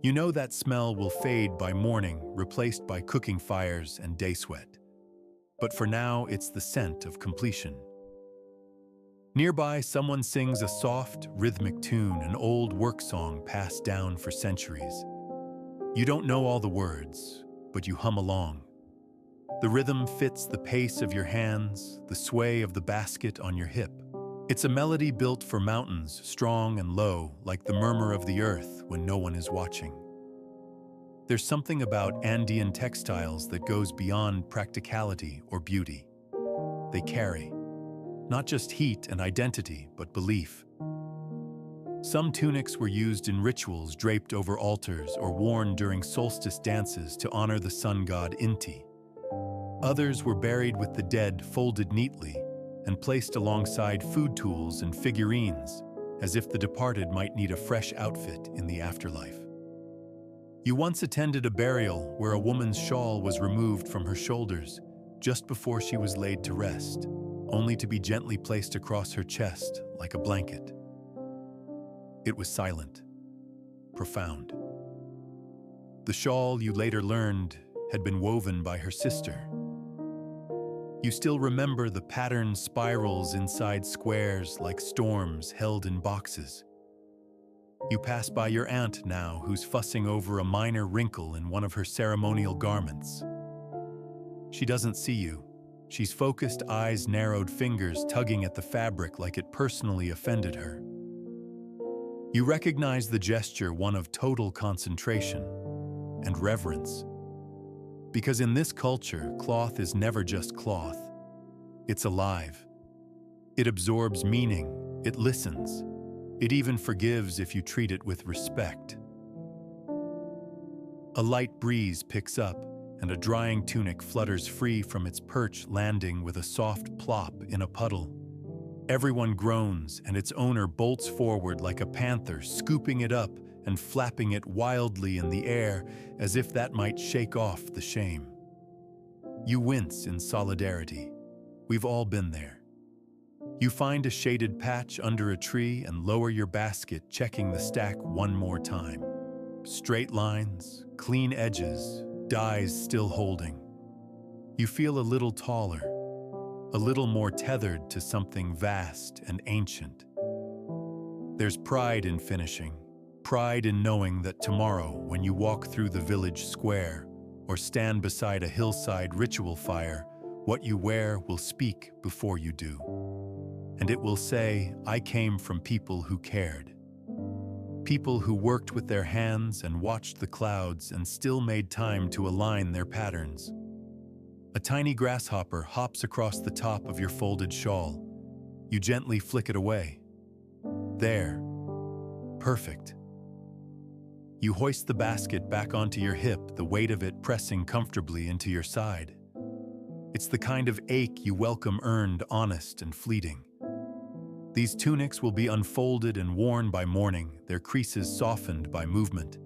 You know that smell will fade by morning, replaced by cooking fires and day sweat. But for now, it's the scent of completion. Nearby, someone sings a soft, rhythmic tune, an old work song passed down for centuries. You don't know all the words, but you hum along. The rhythm fits the pace of your hands, the sway of the basket on your hip. It's a melody built for mountains, strong and low, like the murmur of the earth when no one is watching. There's something about Andean textiles that goes beyond practicality or beauty. They carry not just heat and identity, but belief. Some tunics were used in rituals draped over altars or worn during solstice dances to honor the sun god Inti. Others were buried with the dead, folded neatly, and placed alongside food tools and figurines, as if the departed might need a fresh outfit in the afterlife. You once attended a burial where a woman's shawl was removed from her shoulders just before she was laid to rest, only to be gently placed across her chest like a blanket. It was silent, profound. The shawl, you later learned, had been woven by her sister. You still remember the patterned spirals inside squares like storms held in boxes. You pass by your aunt now, who's fussing over a minor wrinkle in one of her ceremonial garments. She doesn't see you. She's focused, eyes narrowed, fingers tugging at the fabric like it personally offended her. You recognize the gesture, one of total concentration and reverence. Because in this culture, cloth is never just cloth. It's alive. It absorbs meaning. It listens. It even forgives if you treat it with respect. A light breeze picks up, and a drying tunic flutters free from its perch, landing with a soft plop in a puddle. Everyone groans, and its owner bolts forward like a panther, scooping it up and flapping it wildly in the air as if that might shake off the shame. You wince in solidarity. We've all been there. You find a shaded patch under a tree and lower your basket, checking the stack one more time. Straight lines, clean edges, dies still holding. You feel a little taller, a little more tethered to something vast and ancient. There's pride in finishing, pride in knowing that tomorrow, when you walk through the village square or stand beside a hillside ritual fire, what you wear will speak before you do. And it will say, I came from people who cared. People who worked with their hands and watched the clouds and still made time to align their patterns. A tiny grasshopper hops across the top of your folded shawl. You gently flick it away. There. Perfect. You hoist the basket back onto your hip, the weight of it pressing comfortably into your side. It's the kind of ache you welcome, earned, honest, and fleeting. These tunics will be unfolded and worn by morning, their creases softened by movement,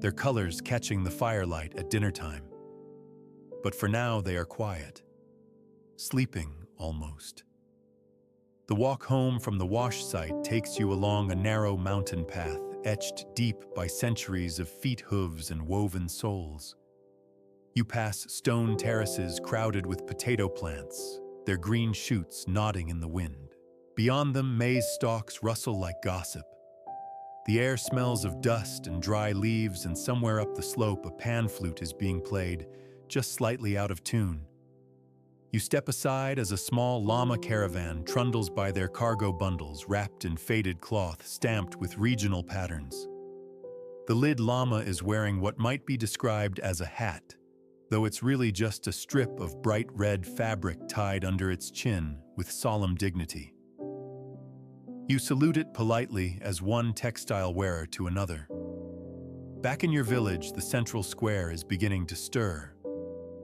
their colors catching the firelight at dinner time. But for now, they are quiet, sleeping almost. The walk home from the wash site takes you along a narrow mountain path, etched deep by centuries of feet, hooves, and woven soles. You pass stone terraces crowded with potato plants, their green shoots nodding in the wind. Beyond them, maize stalks rustle like gossip. The air smells of dust and dry leaves, and somewhere up the slope a pan flute is being played, just slightly out of tune. You step aside as a small llama caravan trundles by their cargo bundles wrapped in faded cloth stamped with regional patterns. The lead llama is wearing what might be described as a hat, though it's really just a strip of bright red fabric tied under its chin with solemn dignity. You salute it politely as one textile wearer to another. Back in your village, the central square is beginning to stir.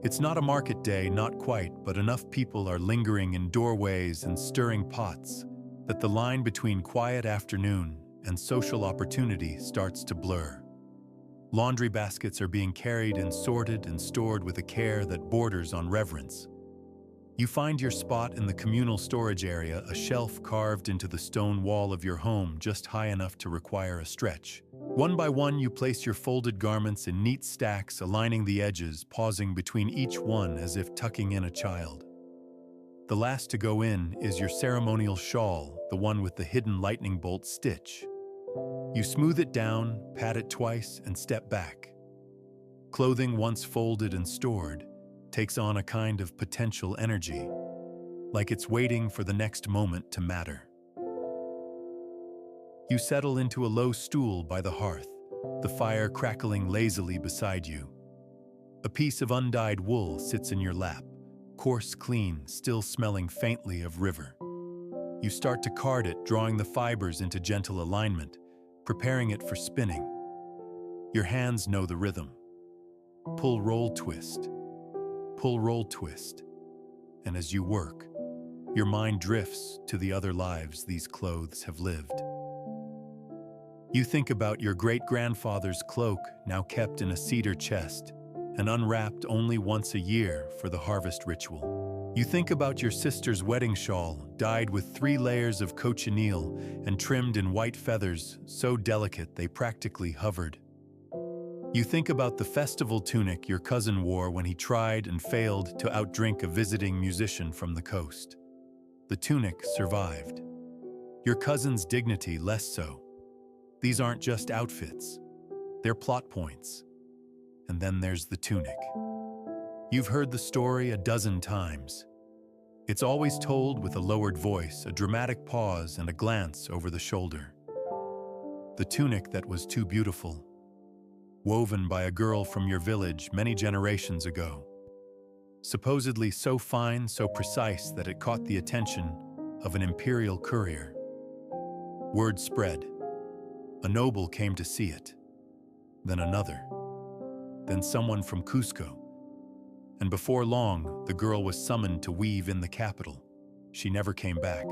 It's not a market day, not quite, but enough people are lingering in doorways and stirring pots that the line between quiet afternoon and social opportunity starts to blur. Laundry baskets are being carried and sorted and stored with a care that borders on reverence. You find your spot in the communal storage area, a shelf carved into the stone wall of your home just high enough to require a stretch. One by one, you place your folded garments in neat stacks, aligning the edges, pausing between each one as if tucking in a child. The last to go in is your ceremonial shawl, the one with the hidden lightning bolt stitch. You smooth it down, pat it twice, and step back. Clothing once folded and stored takes on a kind of potential energy, like it's waiting for the next moment to matter. You settle into a low stool by the hearth, the fire crackling lazily beside you. A piece of undyed wool sits in your lap, coarse clean, still smelling faintly of river. You start to card it, drawing the fibers into gentle alignment, preparing it for spinning. Your hands know the rhythm. Pull, roll, twist. Pull, roll, twist. And as you work, your mind drifts to the other lives these clothes have lived. You think about your great-grandfather's cloak, now kept in a cedar chest and unwrapped only once a year for the harvest ritual. You think about your sister's wedding shawl, dyed with 3 layers of cochineal and trimmed in white feathers so delicate they practically hovered. You think about the festival tunic your cousin wore when he tried and failed to outdrink a visiting musician from the coast. The tunic survived. Your cousin's dignity less so. These aren't just outfits. They're plot points. And then there's the tunic. You've heard the story a dozen times. It's always told with a lowered voice, a dramatic pause, and a glance over the shoulder. The tunic that was too beautiful, woven by a girl from your village many generations ago. Supposedly so fine, so precise that it caught the attention of an imperial courier. Word spread. A noble came to see it, then another, then someone from Cusco. And before long, the girl was summoned to weave in the capital. She never came back.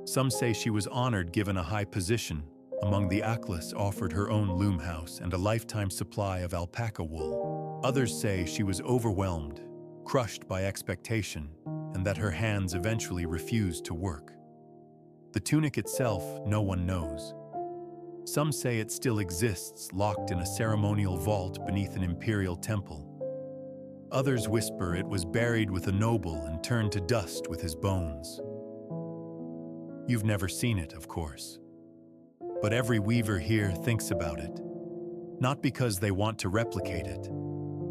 Some say she was honored given a high position among the Aklas, offered her own loom house and a lifetime supply of alpaca wool. Others say she was overwhelmed, crushed by expectation, and that her hands eventually refused to work. The tunic itself, no one knows. Some say it still exists, locked in a ceremonial vault beneath an imperial temple. Others whisper it was buried with a noble and turned to dust with his bones. You've never seen it, of course. But every weaver here thinks about it, not because they want to replicate it,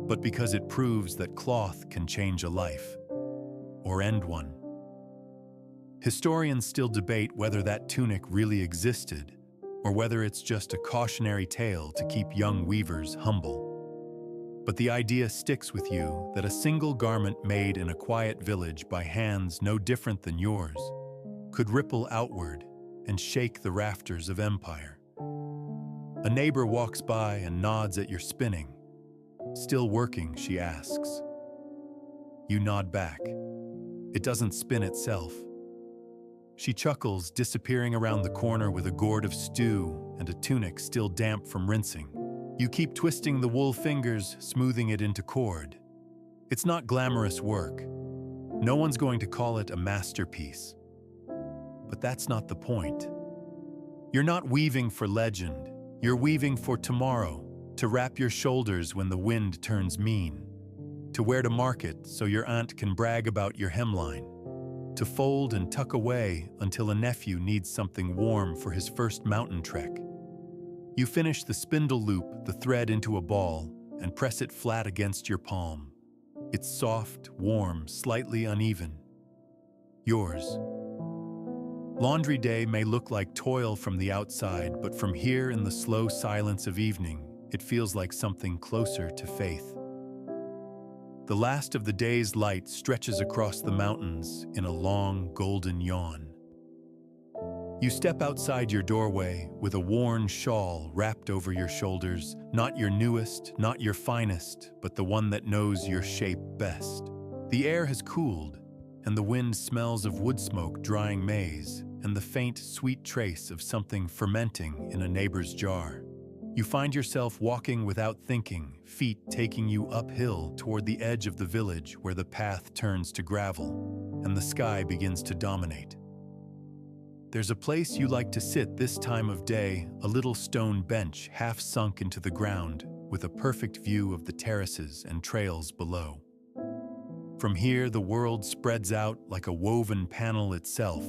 but because it proves that cloth can change a life, or end one. Historians still debate whether that tunic really existed, or whether it's just a cautionary tale to keep young weavers humble. But the idea sticks with you that a single garment made in a quiet village by hands no different than yours could ripple outward and shake the rafters of empire. A neighbor walks by and nods at your spinning. Still working, she asks. You nod back. It doesn't spin itself. She chuckles, disappearing around the corner with a gourd of stew and a tunic still damp from rinsing. You keep twisting the wool fingers, smoothing it into cord. It's not glamorous work. No one's going to call it a masterpiece. But that's not the point. You're not weaving for legend. You're weaving for tomorrow, to wrap your shoulders when the wind turns mean, to wear to market so your aunt can brag about your hemline, to fold and tuck away until a nephew needs something warm for his first mountain trek. You finish the spindle loop, the thread into a ball, and press it flat against your palm. It's soft, warm, slightly uneven. Yours. Laundry day may look like toil from the outside, but from here in the slow silence of evening, it feels like something closer to faith. The last of the day's light stretches across the mountains in a long, golden yawn. You step outside your doorway with a worn shawl wrapped over your shoulders, not your newest, not your finest, but the one that knows your shape best. The air has cooled, and the wind smells of wood smoke drying maize and the faint, sweet trace of something fermenting in a neighbor's jar. You find yourself walking without thinking, feet taking you uphill toward the edge of the village where the path turns to gravel and the sky begins to dominate. There's a place you like to sit this time of day, a little stone bench half sunk into the ground with a perfect view of the terraces and trails below. From here, the world spreads out like a woven panel itself.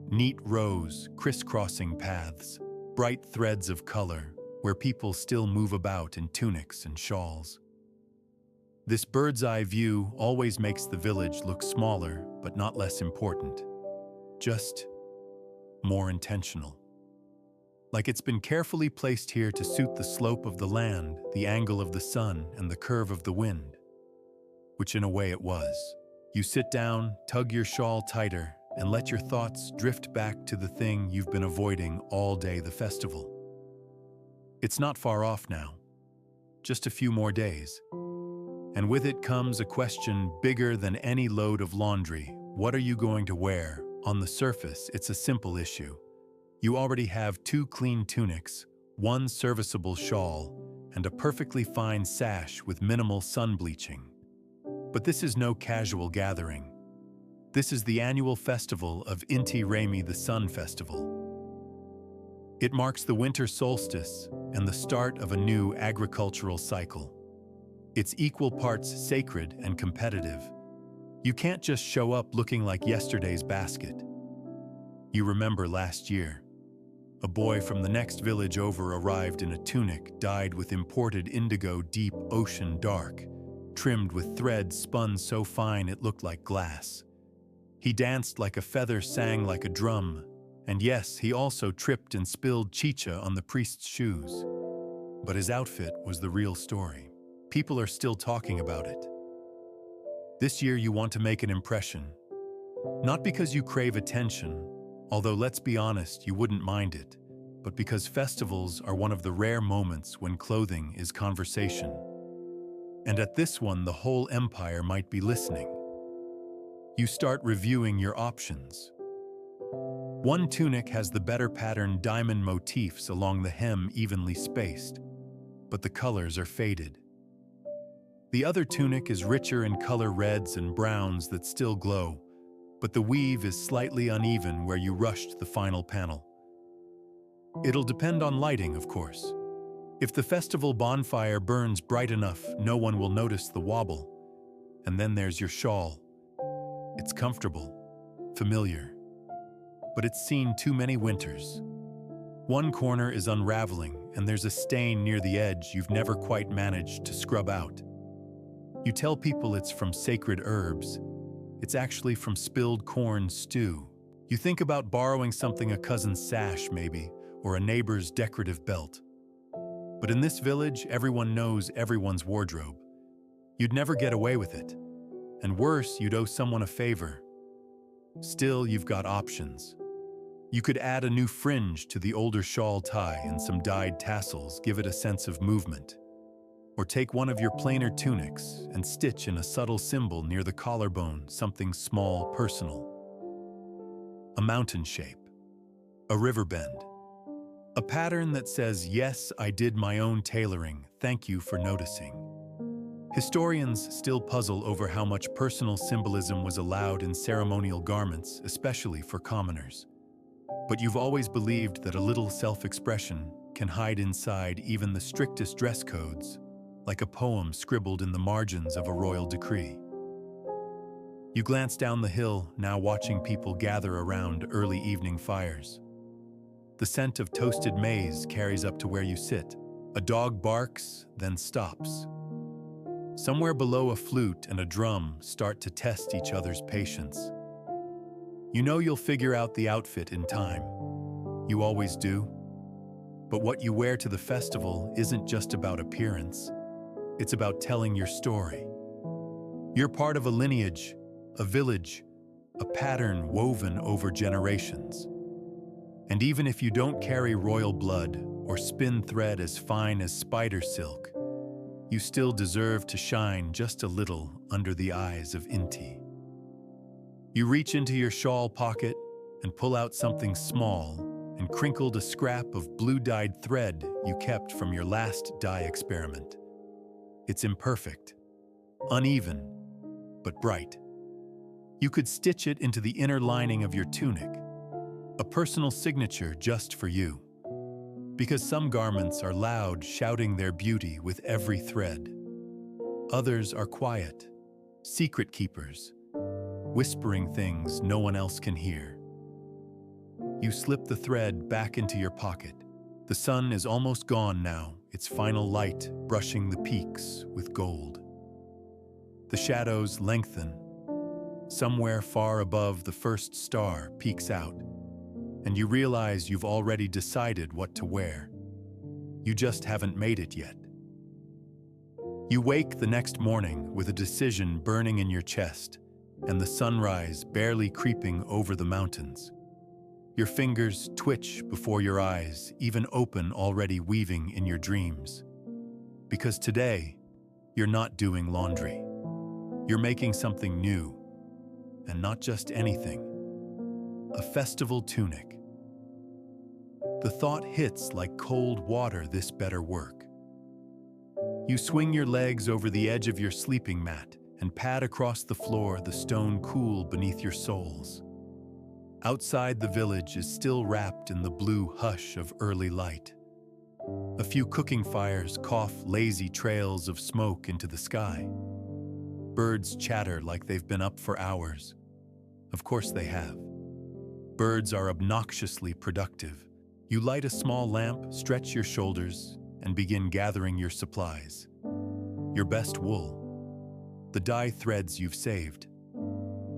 Neat rows, crisscrossing paths, bright threads of color, where people still move about in tunics and shawls. This bird's-eye view always makes the village look smaller, but not less important. Just more intentional. Like it's been carefully placed here to suit the slope of the land, the angle of the sun, and the curve of the wind. Which in a way it was. You sit down, tug your shawl tighter, and let your thoughts drift back to the thing you've been avoiding all day, the festival. It's not far off now. Just a few more days. And with it comes a question bigger than any load of laundry. What are you going to wear? On the surface, it's a simple issue. You already have 2 clean tunics, 1 serviceable shawl, and a perfectly fine sash with minimal sun bleaching. But this is no casual gathering. This is the annual festival of Inti Raymi, the Sun Festival. It marks the winter solstice and the start of a new agricultural cycle. It's equal parts sacred and competitive. You can't just show up looking like yesterday's basket. You remember last year. A boy from the next village over arrived in a tunic dyed with imported indigo deep ocean dark, trimmed with threads spun so fine it looked like glass. He danced like a feather, sang like a drum, and yes, he also tripped and spilled chicha on the priest's shoes. But his outfit was the real story. People are still talking about it. This year you want to make an impression. Not because you crave attention, although let's be honest, you wouldn't mind it, but because festivals are one of the rare moments when clothing is conversation. And at this one, the whole empire might be listening. You start reviewing your options. One tunic has the better pattern diamond motifs along the hem evenly spaced, but the colors are faded. The other tunic is richer in color, reds and browns that still glow, but the weave is slightly uneven where you rushed the final panel. It'll depend on lighting, of course. If the festival bonfire burns bright enough, no one will notice the wobble. And then there's your shawl. It's comfortable, familiar, but it's seen too many winters. One corner is unraveling, and there's a stain near the edge you've never quite managed to scrub out. You tell people it's from sacred herbs. It's actually from spilled corn stew. You think about borrowing something, a cousin's sash maybe, or a neighbor's decorative belt. But in this village, everyone knows everyone's wardrobe. You'd never get away with it. And worse, you'd owe someone a favor. Still, you've got options. You could add a new fringe to the older shawl tie and some dyed tassels, give it a sense of movement. Or take one of your plainer tunics and stitch in a subtle symbol near the collarbone, something small, personal. A mountain shape, a river bend, a pattern that says, yes, I did my own tailoring, thank you for noticing. Historians still puzzle over how much personal symbolism was allowed in ceremonial garments, especially for commoners. But you've always believed that a little self-expression can hide inside even the strictest dress codes, like a poem scribbled in the margins of a royal decree. You glance down the hill, now watching people gather around early evening fires. The scent of toasted maize carries up to where you sit. A dog barks, then stops. Somewhere below, a flute and a drum start to test each other's patience. You know you'll figure out the outfit in time. You always do. But what you wear to the festival isn't just about appearance. It's about telling your story. You're part of a lineage, a village, a pattern woven over generations. And even if you don't carry royal blood or spin thread as fine as spider silk, you still deserve to shine just a little under the eyes of Inti. You reach into your shawl pocket and pull out something small and and crinkled a scrap of blue-dyed thread you kept from your last dye experiment. It's imperfect, uneven, but bright. You could stitch it into the inner lining of your tunic, a personal signature just for you. Because some garments are loud, shouting their beauty with every thread. Others are quiet, secret keepers, whispering things no one else can hear. You slip the thread back into your pocket. The sun is almost gone now, its final light brushing the peaks with gold. The shadows lengthen. Somewhere far above the first star peeks out, and you realize you've already decided what to wear. You just haven't made it yet. You wake the next morning with a decision burning in your chest, and the sunrise barely creeping over the mountains. Your fingers twitch before your eyes, even open already weaving in your dreams. Because today, you're not doing laundry. You're making something new, and not just anything. A festival tunic. The thought hits like cold water this better work. You swing your legs over the edge of your sleeping mat and pad across the floor, the stone cool beneath your soles. Outside, the village is still wrapped in the blue hush of early light. A few cooking fires cough lazy trails of smoke into the sky. Birds chatter like they've been up for hours. Of course they have. Birds are obnoxiously productive. You light a small lamp, stretch your shoulders, and begin gathering your supplies. Your best wool. The dye threads you've saved.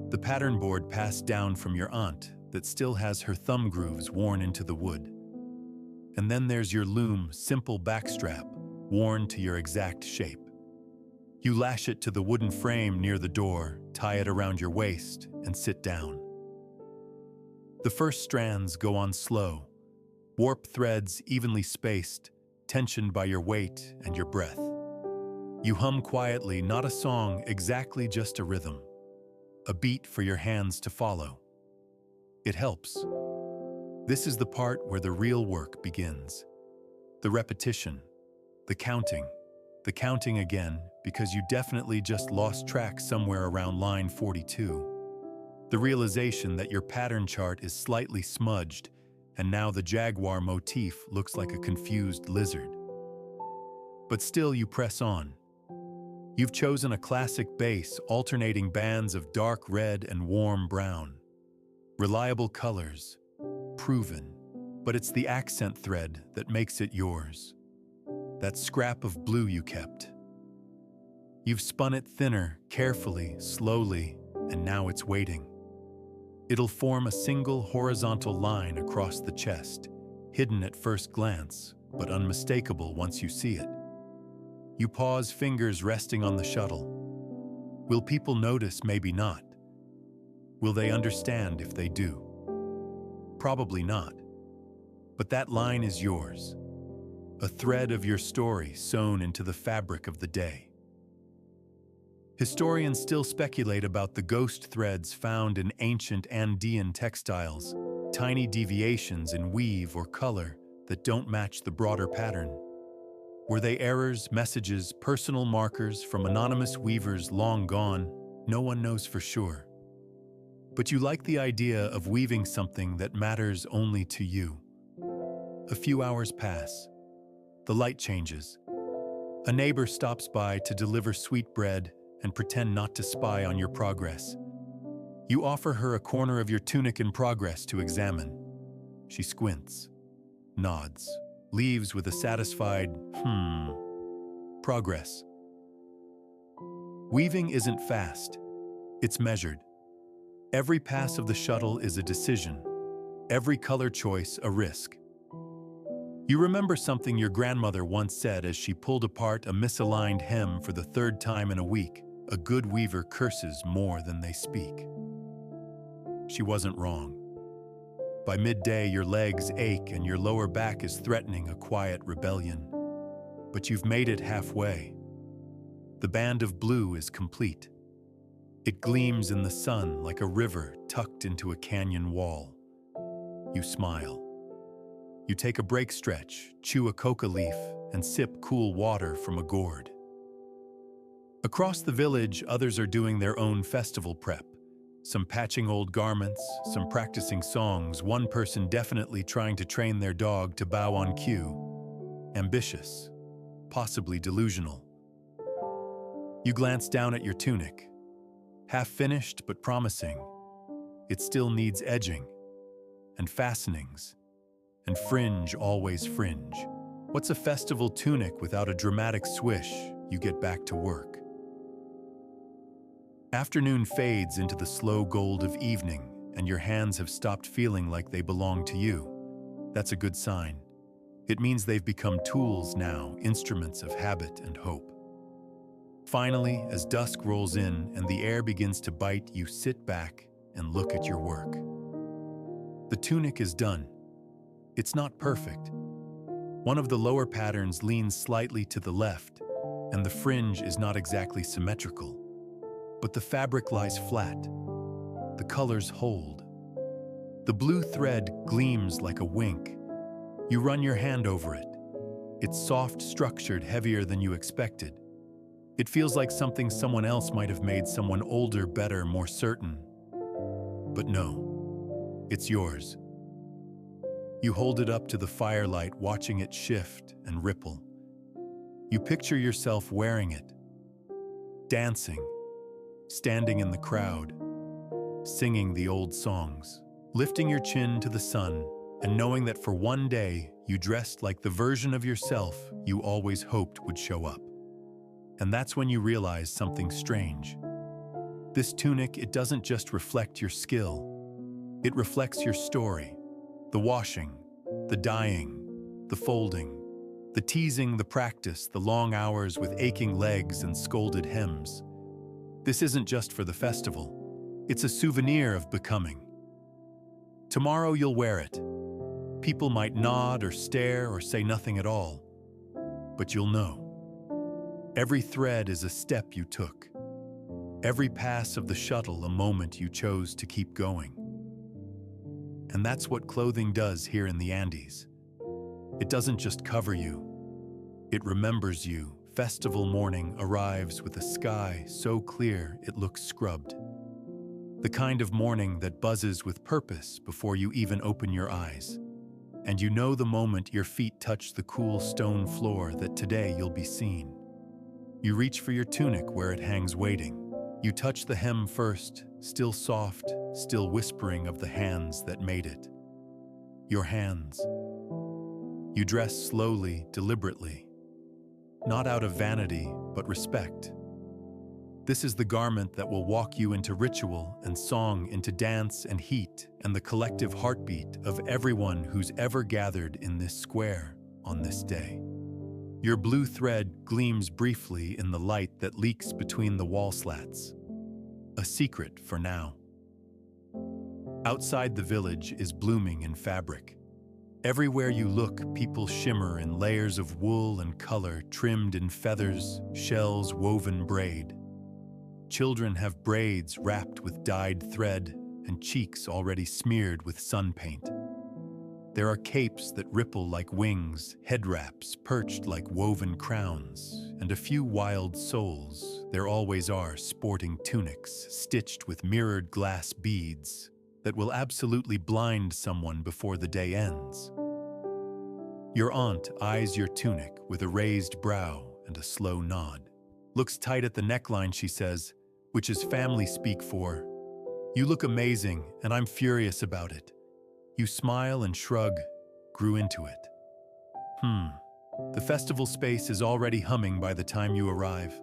The pattern board passed down from your aunt that still has her thumb grooves worn into the wood. And then there's your loom, simple backstrap, worn to your exact shape. You lash it to the wooden frame near the door, tie it around your waist, and sit down. The first strands go on slow, warp threads evenly spaced, tensioned by your weight and your breath. You hum quietly, not a song, exactly just a rhythm, a beat for your hands to follow. It helps. This is the part where the real work begins. The repetition, the counting again, because you definitely just lost track somewhere around line 42. The realization that your pattern chart is slightly smudged, and now the jaguar motif looks like a confused lizard. But still you press on. You've chosen a classic base, alternating bands of dark red and warm brown. Reliable colors, proven, but it's the accent thread that makes it yours. That scrap of blue you kept. You've spun it thinner, carefully, slowly, and now it's waiting. It'll form a single horizontal line across the chest, hidden at first glance, but unmistakable once you see it. You pause, fingers resting on the shuttle. Will people notice? Maybe not. Will they understand if they do? Probably not. But that line is yours. A thread of your story sewn into the fabric of the day. Historians still speculate about the ghost threads found in ancient Andean textiles, tiny deviations in weave or color that don't match the broader pattern. Were they errors, messages, personal markers from anonymous weavers long gone? No one knows for sure. But you like the idea of weaving something that matters only to you. A few hours pass. The light changes. A neighbor stops by to deliver sweet bread and pretend not to spy on your progress. You offer her a corner of your tunic in progress to examine. She squints, nods, leaves with a satisfied, progress. Weaving isn't fast. It's measured. Every pass of the shuttle is a decision. Every color choice a risk. You remember something your grandmother once said as she pulled apart a misaligned hem for the third time in a week. A good weaver curses more than they speak. She wasn't wrong. By midday, your legs ache and your lower back is threatening a quiet rebellion. But you've made it halfway. The band of blue is complete. It gleams in the sun like a river tucked into a canyon wall. You smile. You take a break stretch, chew a coca leaf, and sip cool water from a gourd. Across the village, others are doing their own festival prep. Some patching old garments, some practicing songs, one person definitely trying to train their dog to bow on cue. Ambitious, possibly delusional. You glance down at your tunic. Half finished but promising. It still needs edging, and fastenings, and fringe, always fringe. What's a festival tunic without a dramatic swish? You get back to work. Afternoon fades into the slow gold of evening, and your hands have stopped feeling like they belong to you. That's a good sign. It means they've become tools now, instruments of habit and hope. Finally, as dusk rolls in and the air begins to bite, you sit back and look at your work. The tunic is done. It's not perfect. One of the lower patterns leans slightly to the left, and the fringe is not exactly symmetrical. But the fabric lies flat. The colors hold. The blue thread gleams like a wink. You run your hand over it. It's soft, structured, heavier than you expected. It feels like something someone else might have made, someone older, better, more certain. But no, it's yours. You hold it up to the firelight, watching it shift and ripple. You picture yourself wearing it, dancing, standing in the crowd, singing the old songs, lifting your chin to the sun, and knowing that for one day you dressed like the version of yourself you always hoped would show up. And that's when you realize something strange. This tunic, it doesn't just reflect your skill. It reflects your story. The washing, the dyeing, the folding, the teasing, the practice, the long hours with aching legs and scolded hems. This isn't just for the festival. It's a souvenir of becoming. Tomorrow you'll wear it. People might nod or stare or say nothing at all, but you'll know. Every thread is a step you took. Every pass of the shuttle a moment you chose to keep going. And that's what clothing does here in the Andes. It doesn't just cover you. It remembers you. Festival morning arrives with a sky so clear it looks scrubbed. The kind of morning that buzzes with purpose before you even open your eyes. And you know the moment your feet touch the cool stone floor that today you'll be seen. You reach for your tunic where it hangs waiting. You touch the hem first, still soft, still whispering of the hands that made it. Your hands. You dress slowly, deliberately. Not out of vanity, but respect. This is the garment that will walk you into ritual and song, into dance and heat, and the collective heartbeat of everyone who's ever gathered in this square on this day. Your blue thread gleams briefly in the light that leaks between the wall slats. A secret for now. Outside the village is blooming in fabric. Everywhere you look, people shimmer in layers of wool and color, trimmed in feathers, shells, woven braid. Children have braids wrapped with dyed thread and cheeks already smeared with sun paint. There are capes that ripple like wings, head wraps perched like woven crowns, and a few wild souls, there always are, sporting tunics stitched with mirrored glass beads that will absolutely blind someone before the day ends. Your aunt eyes your tunic with a raised brow and a slow nod. Looks tight at the neckline, she says, which is family speak for, "You look amazing, and I'm furious about it." You smile and shrug, grew into it. The festival space is already humming by the time you arrive.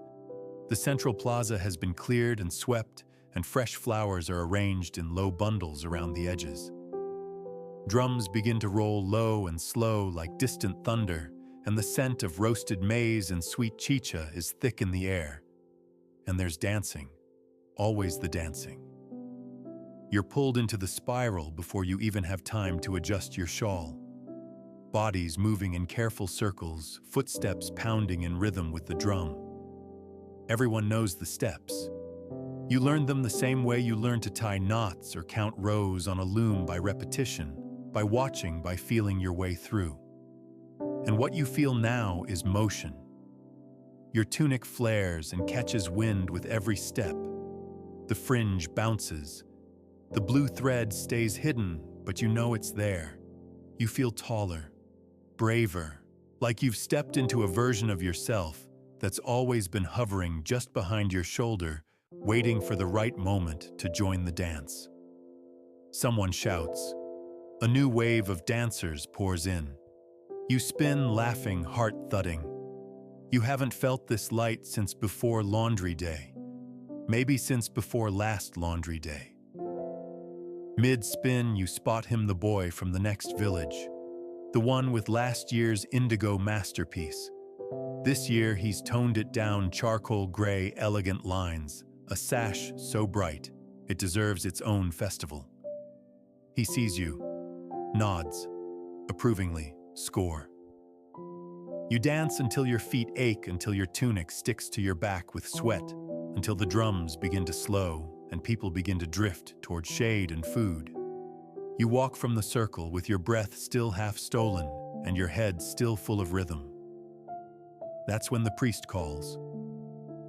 The central plaza has been cleared and swept, and fresh flowers are arranged in low bundles around the edges. Drums begin to roll low and slow like distant thunder, and the scent of roasted maize and sweet chicha is thick in the air. And there's dancing, always the dancing. You're pulled into the spiral before you even have time to adjust your shawl. Bodies moving in careful circles, footsteps pounding in rhythm with the drum. Everyone knows the steps. You learn them the same way you learn to tie knots or count rows on a loom by repetition, by watching, by feeling your way through. And what you feel now is motion. Your tunic flares and catches wind with every step. The fringe bounces. The blue thread stays hidden, but you know it's there. You feel taller, braver, like you've stepped into a version of yourself that's always been hovering just behind your shoulder, waiting for the right moment to join the dance. Someone shouts. A new wave of dancers pours in. You spin, laughing, heart-thudding. You haven't felt this light since before laundry day. Maybe since before last laundry day. Mid-spin, you spot him, the boy from the next village. The one with last year's indigo masterpiece. This year, he's toned it down, charcoal gray, elegant lines. A sash so bright, it deserves its own festival. He sees you, nods, approvingly, score. You dance until your feet ache, until your tunic sticks to your back with sweat, until the drums begin to slow and people begin to drift toward shade and food. You walk from the circle with your breath still half stolen and your head still full of rhythm. That's when the priest calls.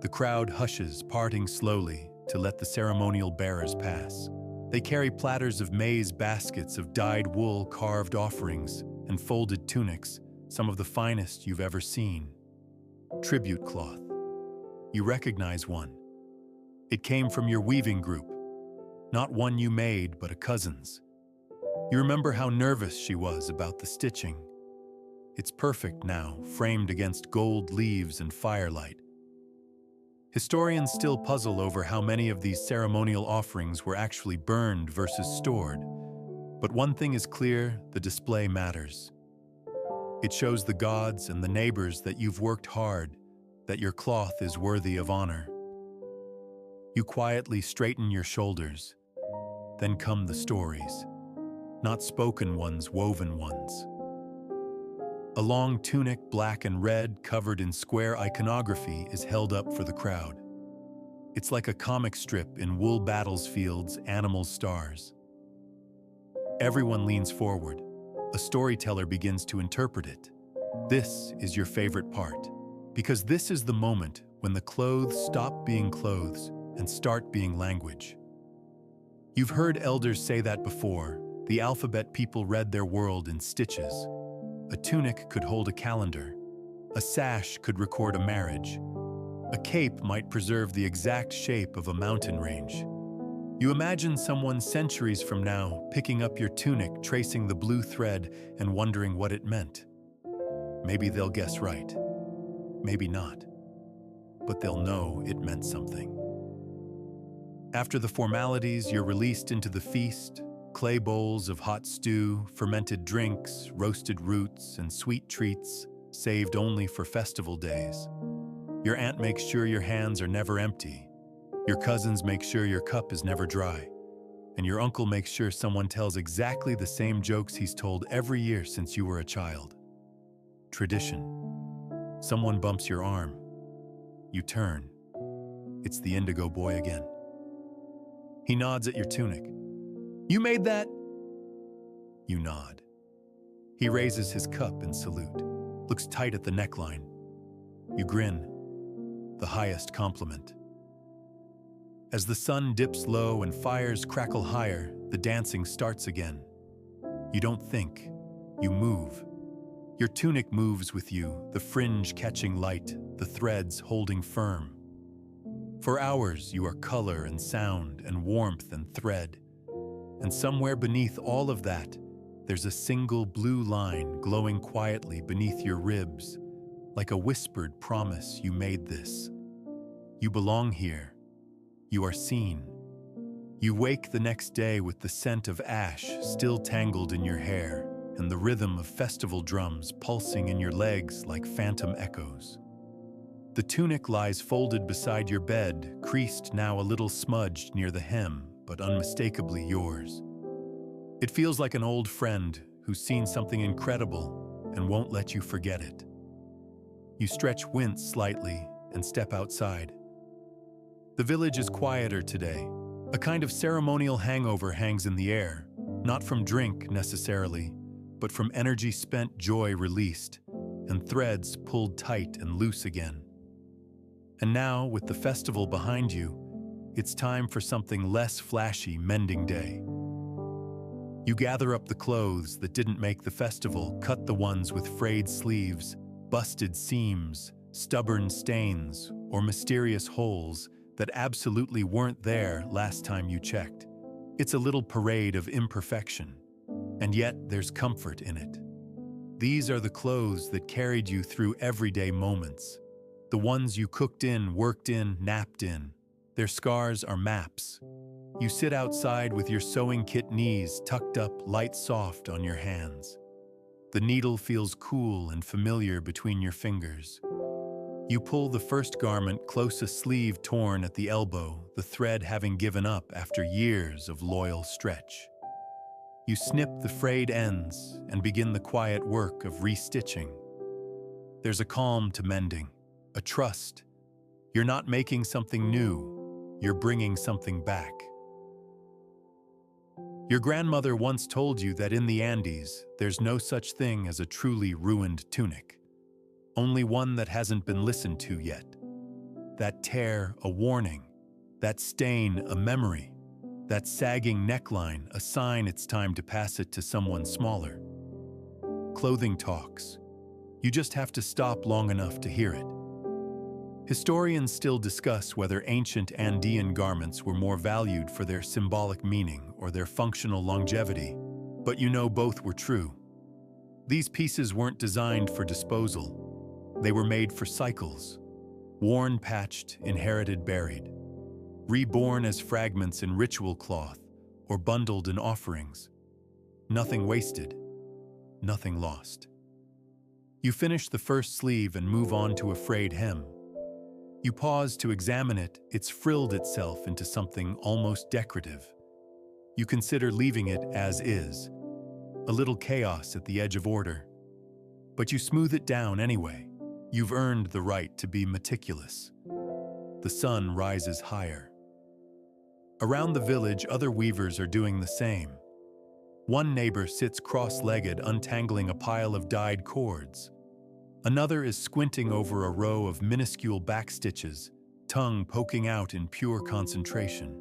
The crowd hushes, parting slowly to let the ceremonial bearers pass. They carry platters of maize, baskets of dyed wool, carved offerings, and folded tunics, some of the finest you've ever seen. Tribute cloth. You recognize one. It came from your weaving group. Not one you made, but a cousin's. You remember how nervous she was about the stitching. It's perfect now, framed against gold leaves and firelight. Historians still puzzle over how many of these ceremonial offerings were actually burned versus stored. But one thing is clear, the display matters. It shows the gods and the neighbors that you've worked hard, that your cloth is worthy of honor. You quietly straighten your shoulders. Then come the stories. Not spoken ones, woven ones. A long tunic, black and red, covered in square iconography, is held up for the crowd. It's like a comic strip in wool battlefields, animals, stars. Everyone leans forward. A storyteller begins to interpret it. This is your favorite part, because this is the moment when the clothes stop being clothes and start being language. You've heard elders say that before. The alphabet people read their world in stitches. A tunic could hold a calendar. A sash could record a marriage. A cape might preserve the exact shape of a mountain range. You imagine someone centuries from now picking up your tunic, tracing the blue thread, and wondering what it meant. Maybe they'll guess right. Maybe not. But they'll know it meant something. After the formalities, you're released into the feast. Clay bowls of hot stew, fermented drinks, roasted roots, and sweet treats, saved only for festival days. Your aunt makes sure your hands are never empty. Your cousins make sure your cup is never dry. And your uncle makes sure someone tells exactly the same jokes he's told every year since you were a child. Tradition. Someone bumps your arm. You turn. It's the indigo boy again. He nods at your tunic. You made that? You nod. He raises his cup in salute, looks tight at the neckline. You grin, the highest compliment. As the sun dips low and fires crackle higher, the dancing starts again. You don't think, you move. Your tunic moves with you, the fringe catching light, the threads holding firm. For hours you are color and sound and warmth and thread. And somewhere beneath all of that, there's a single blue line glowing quietly beneath your ribs, like a whispered promise you made this. You belong here. You are seen. You wake the next day with the scent of ash still tangled in your hair and the rhythm of festival drums pulsing in your legs like phantom echoes. The tunic lies folded beside your bed, creased now a little smudged near the hem, but unmistakably yours. It feels like an old friend who's seen something incredible and won't let you forget it. You stretch, wince slightly, and step outside. The village is quieter today. A kind of ceremonial hangover hangs in the air. Not from drink, necessarily, but from energy spent, joy released, and threads pulled tight and loose again. And now, with the festival behind you, it's time for something less flashy, mending day. You gather up the clothes that didn't make the festival, cut the ones with frayed sleeves, busted seams, stubborn stains, or mysterious holes that absolutely weren't there last time you checked. It's a little parade of imperfection, and yet there's comfort in it. These are the clothes that carried you through everyday moments, the ones you cooked in, worked in, napped in. Their scars are maps. You sit outside with your sewing kit knees tucked up, light soft on your hands. The needle feels cool and familiar between your fingers. You pull the first garment close, a sleeve torn at the elbow, the thread having given up after years of loyal stretch. You snip the frayed ends and begin the quiet work of restitching. There's a calm to mending, a trust. You're not making something new, you're bringing something back. Your grandmother once told you that in the Andes, there's no such thing as a truly ruined tunic. Only one that hasn't been listened to yet. That tear, a warning. That stain, a memory. That sagging neckline, a sign it's time to pass it to someone smaller. Clothing talks. You just have to stop long enough to hear it. Historians still discuss whether ancient Andean garments were more valued for their symbolic meaning or their functional longevity, but you know both were true. These pieces weren't designed for disposal. They were made for cycles, worn, patched, inherited, buried, reborn as fragments in ritual cloth or bundled in offerings. Nothing wasted, nothing lost. You finish the first sleeve and move on to a frayed hem. You pause to examine it, it's frilled itself into something almost decorative. You consider leaving it as is, a little chaos at the edge of order. But you smooth it down anyway. You've earned the right to be meticulous. The sun rises higher. Around the village, other weavers are doing the same. One neighbor sits cross-legged, untangling a pile of dyed cords. Another is squinting over a row of minuscule backstitches, tongue poking out in pure concentration.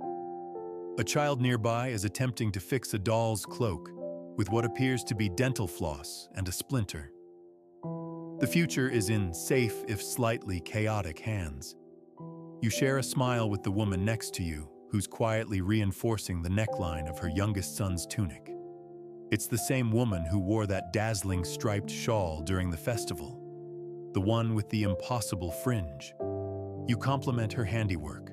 A child nearby is attempting to fix a doll's cloak with what appears to be dental floss and a splinter. The future is in safe, if slightly chaotic, hands. You share a smile with the woman next to you, who's quietly reinforcing the neckline of her youngest son's tunic. It's the same woman who wore that dazzling striped shawl during the festival, the one with the impossible fringe. You compliment her handiwork.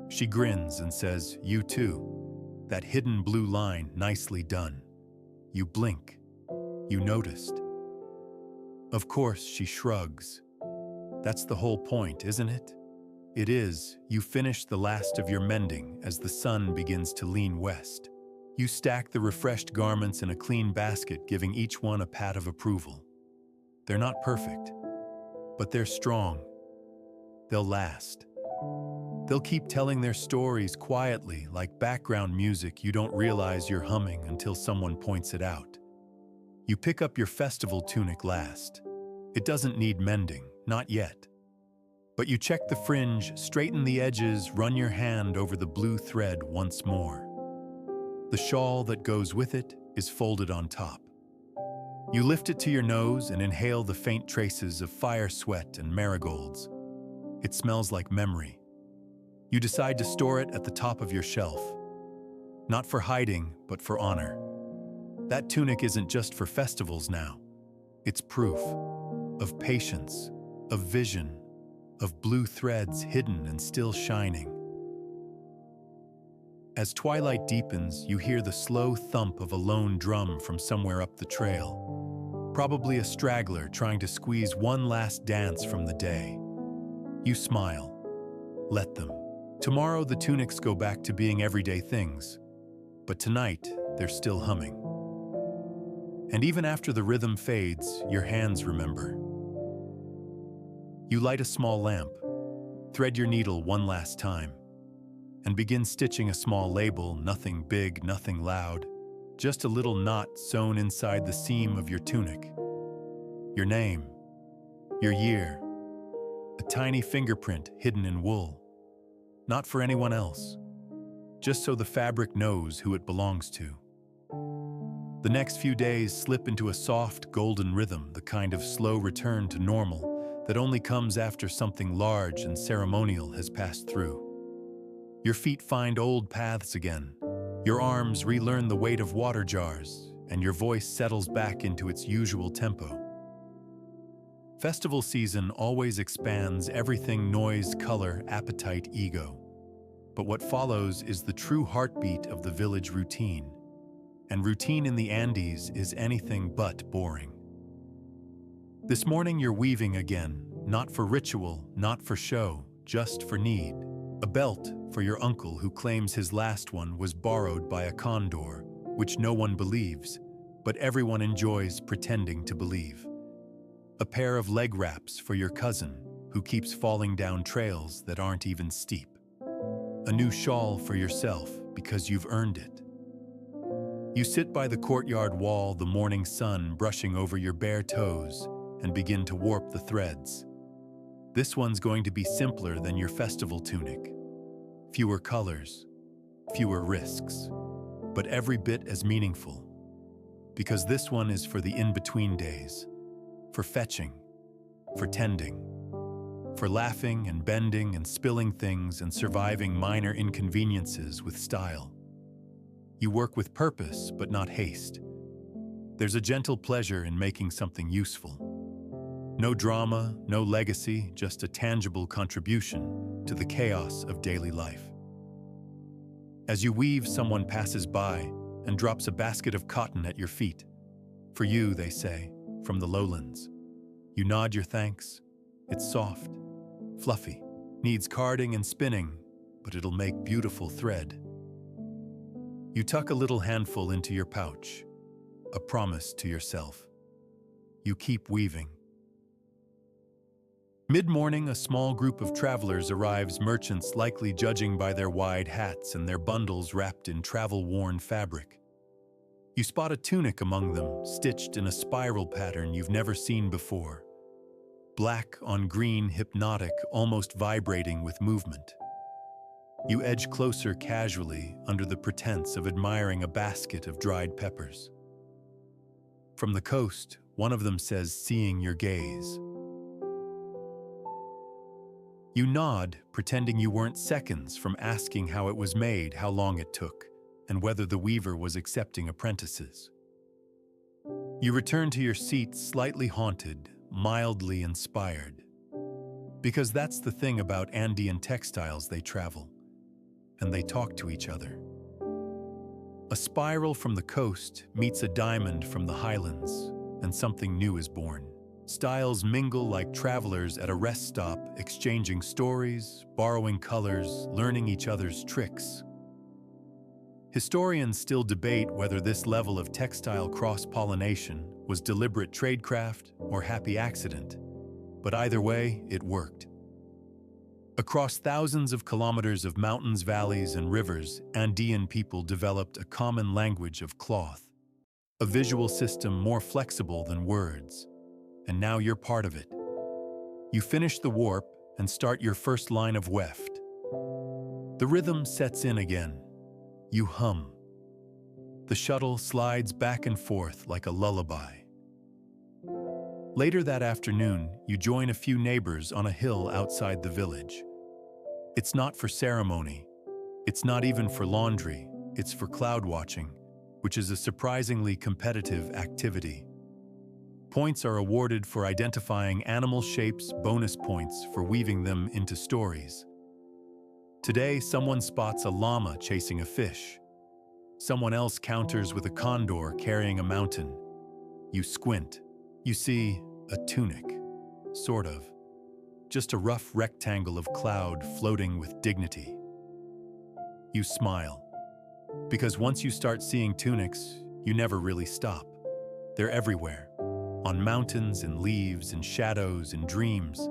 She grins and says, "You too. That hidden blue line, nicely done." You blink. You noticed. Of course, she shrugs. That's the whole point, isn't it? It is. You finish the last of your mending as the sun begins to lean west. You stack the refreshed garments in a clean basket, giving each one a pat of approval. They're not perfect, but they're strong. They'll last. They'll keep telling their stories quietly, like background music you don't realize you're humming until someone points it out. You pick up your festival tunic last. It doesn't need mending, not yet. But you check the fringe, straighten the edges, run your hand over the blue thread once more. The shawl that goes with it is folded on top. You lift it to your nose and inhale the faint traces of fire sweat and marigolds. It smells like memory. You decide to store it at the top of your shelf. Not for hiding, but for honor. That tunic isn't just for festivals now. It's proof of patience, of vision, of blue threads hidden and still shining. As twilight deepens, you hear the slow thump of a lone drum from somewhere up the trail. Probably a straggler trying to squeeze one last dance from the day. You smile. Let them. Tomorrow the tunics go back to being everyday things, but tonight they're still humming. And even after the rhythm fades, your hands remember. You light a small lamp, thread your needle one last time, and begin stitching a small label, nothing big, nothing loud, just a little knot sewn inside the seam of your tunic. Your name, your year, a tiny fingerprint hidden in wool. Not for anyone else, just so the fabric knows who it belongs to. The next few days slip into a soft, golden rhythm, the kind of slow return to normal that only comes after something large and ceremonial has passed through. Your feet find old paths again, your arms relearn the weight of water jars, and your voice settles back into its usual tempo. Festival season always expands everything: noise, color, appetite, ego. But what follows is the true heartbeat of the village routine. And routine in the Andes is anything but boring. This morning you're weaving again, not for ritual, not for show, just for need. A belt for your uncle who claims his last one was borrowed by a condor, which no one believes, but everyone enjoys pretending to believe. A pair of leg wraps for your cousin who keeps falling down trails that aren't even steep. A new shawl for yourself because you've earned it. You sit by the courtyard wall, the morning sun brushing over your bare toes, and begin to warp the threads. This one's going to be simpler than your festival tunic. Fewer colors, fewer risks, but every bit as meaningful. Because this one is for the in-between days, for fetching, for tending, for laughing and bending and spilling things and surviving minor inconveniences with style. You work with purpose, but not haste. There's a gentle pleasure in making something useful. No drama, no legacy, just a tangible contribution to the chaos of daily life. As you weave, someone passes by and drops a basket of cotton at your feet. For you, they say, from the lowlands. You nod your thanks. It's soft, fluffy, needs carding and spinning, but it'll make beautiful thread. You tuck a little handful into your pouch, a promise to yourself. You keep weaving. Mid-morning, a small group of travelers arrives, merchants likely judging by their wide hats and their bundles wrapped in travel-worn fabric. You spot a tunic among them, stitched in a spiral pattern you've never seen before. Black on green, hypnotic, almost vibrating with movement. You edge closer casually under the pretense of admiring a basket of dried peppers. From the coast, one of them says, seeing your gaze. You nod, pretending you weren't seconds from asking how it was made, how long it took, and whether the weaver was accepting apprentices. You return to your seat slightly haunted, mildly inspired. Because that's the thing about Andean textiles: they travel. And they talk to each other. A spiral from the coast meets a diamond from the highlands, and something new is born. Styles mingle like travelers at a rest stop, exchanging stories, borrowing colors, learning each other's tricks. Historians still debate whether this level of textile cross-pollination was deliberate tradecraft or happy accident, but either way, it worked. Across thousands of kilometers of mountains, valleys, and rivers, Andean people developed a common language of cloth, a visual system more flexible than words. And now you're part of it. You finish the warp and start your first line of weft. The rhythm sets in again. You hum. The shuttle slides back and forth like a lullaby. Later that afternoon, you join a few neighbors on a hill outside the village. It's not for ceremony. It's not even for laundry. It's for cloud watching, which is a surprisingly competitive activity. Points are awarded for identifying animal shapes, bonus points for weaving them into stories. Today, someone spots a llama chasing a fish. Someone else counters with a condor carrying a mountain. You squint. You see a tunic, sort of. Just a rough rectangle of cloud floating with dignity. You smile. Because once you start seeing tunics, you never really stop. They're everywhere. On mountains, in leaves, in shadows, in dreams.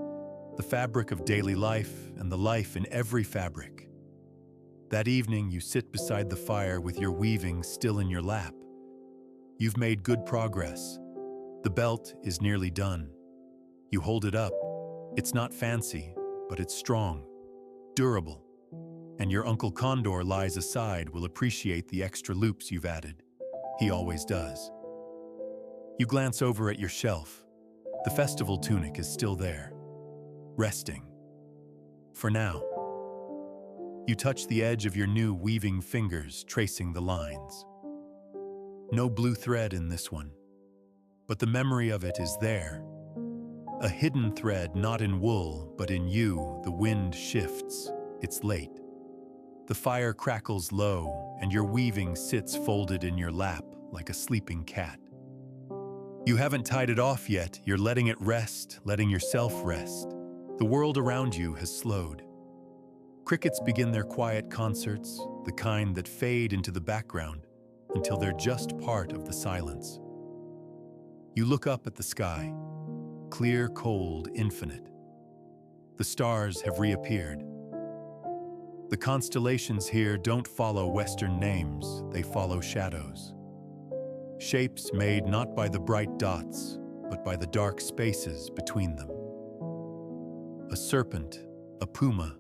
The fabric of daily life and the life in every fabric. That evening, you sit beside the fire with your weaving still in your lap, You've made good progress. The belt is nearly done. You hold it up. It's not fancy, but it's strong, durable. And your Uncle Condor lies aside will appreciate the extra loops you've added. He always does. You glance over at your shelf. The festival tunic is still there, resting. For now. You touch the edge of your new weaving fingers, tracing the lines. No blue thread in this one, but the memory of it is there. A hidden thread not in wool, but in you. The wind shifts. It's late. The fire crackles low, and your weaving sits folded in your lap like a sleeping cat. You haven't tied it off yet. You're letting it rest, letting yourself rest. The world around you has slowed. Crickets begin their quiet concerts, the kind that fade into the background until they're just part of the silence. You look up at the sky, clear, cold, infinite. The stars have reappeared. The constellations here don't follow Western names, they follow shadows. Shapes made not by the bright dots, but by the dark spaces between them. A serpent, a puma,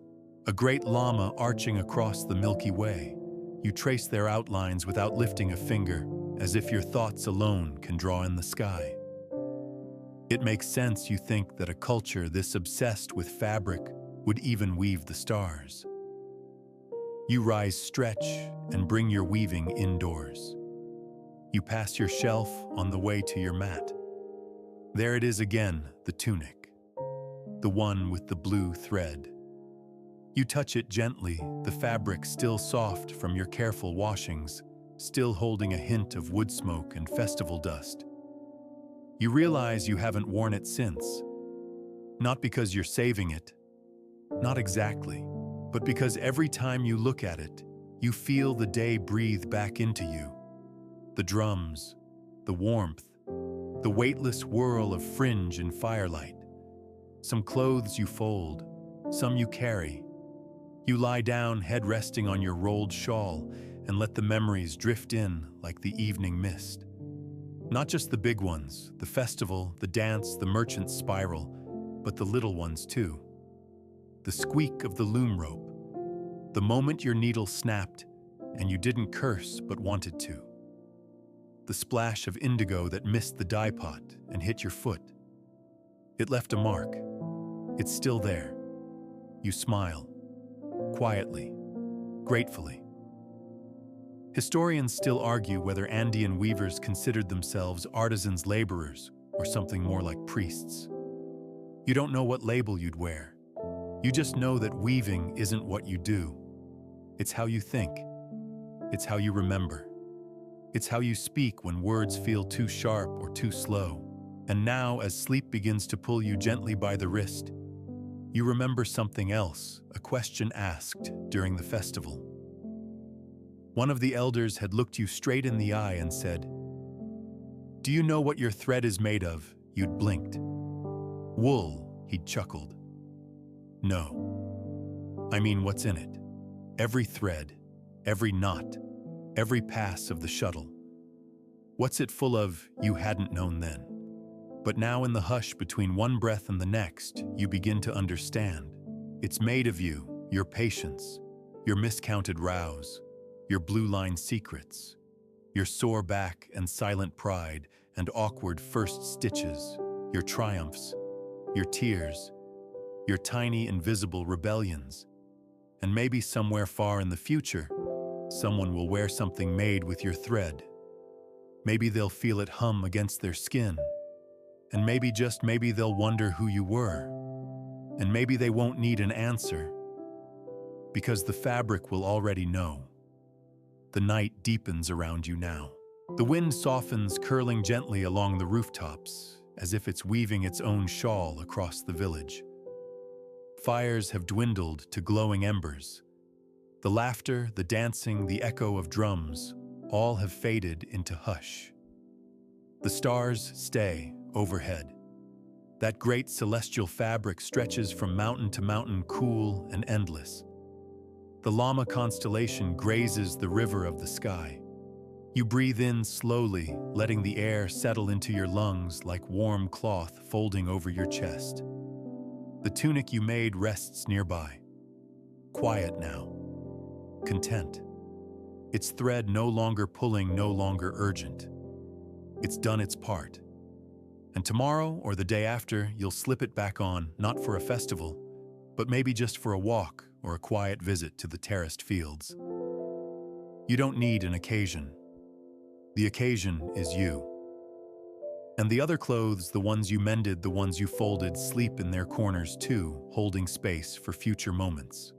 a great llama arching across the Milky Way. You trace their outlines without lifting a finger, as if your thoughts alone can draw in the sky. It makes sense you think that a culture this obsessed with fabric would even weave the stars. You rise, stretch, and bring your weaving indoors. You pass your shelf on the way to your mat. There it is again, the tunic, the one with the blue thread. You touch it gently, the fabric still soft from your careful washings, still holding a hint of wood smoke and festival dust. You realize you haven't worn it since. Not because you're saving it, not exactly, but because every time you look at it, you feel the day breathe back into you. The drums, the warmth, the weightless whirl of fringe and firelight. Some clothes you fold, some you carry. You lie down, head resting on your rolled shawl, and let the memories drift in like the evening mist. Not just the big ones, the festival, the dance, the merchant's spiral, but the little ones too. The squeak of the loom rope, the moment your needle snapped and you didn't curse but wanted to. The splash of indigo that missed the dye pot and hit your foot. It left a mark. It's still there. You smile. Quietly, gratefully. Historians still argue whether Andean weavers considered themselves artisans, laborers, or something more like priests. You don't know what label you'd wear. You just know that weaving isn't what you do. It's how you think. It's how you remember. It's how you speak when words feel too sharp or too slow. And now, as sleep begins to pull you gently by the wrist, you remember something else, a question asked during the festival. One of the elders had looked you straight in the eye and said, "Do you know what your thread is made of?" You'd blinked. "Wool," he'd chuckled. "No. I mean, what's in it? Every thread, every knot, every pass of the shuttle. What's it full of you hadn't known then? But now in the hush between one breath and the next, you begin to understand. It's made of you, your patience, your miscounted rows, your blue-line secrets, your sore back and silent pride and awkward first stitches, your triumphs, your tears, your tiny invisible rebellions. And maybe somewhere far in the future, someone will wear something made with your thread. Maybe they'll feel it hum against their skin. And maybe, just maybe, they'll wonder who you were. And maybe they won't need an answer, because the fabric will already know. The night deepens around you now. The wind softens, curling gently along the rooftops, as if it's weaving its own shawl across the village. Fires have dwindled to glowing embers. The laughter, the dancing, the echo of drums, all have faded into hush. The stars stay overhead. That great celestial fabric stretches from mountain to mountain, cool and endless. The Llama constellation grazes the river of the sky. You breathe in slowly, letting the air settle into your lungs like warm cloth folding over your chest. The tunic you made rests nearby. Quiet now. Content. Its thread no longer pulling, no longer urgent. It's done its part. And tomorrow or the day after, you'll slip it back on, not for a festival, but maybe just for a walk or a quiet visit to the terraced fields. You don't need an occasion. The occasion is you. And the other clothes, the ones you mended, the ones you folded, sleep in their corners too, holding space for future moments.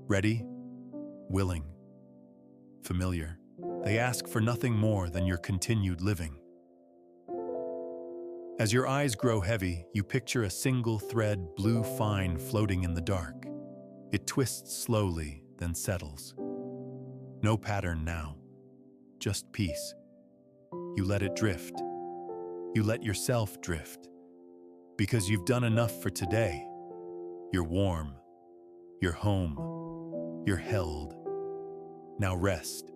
Ready, willing, familiar. They ask for nothing more than your continued living. As your eyes grow heavy, you picture a single thread, blue fine, floating in the dark. It twists slowly, then settles. No pattern now, just peace. You let it drift. You let yourself drift. Because you've done enough for today. You're warm. You're home. You're held. Now rest.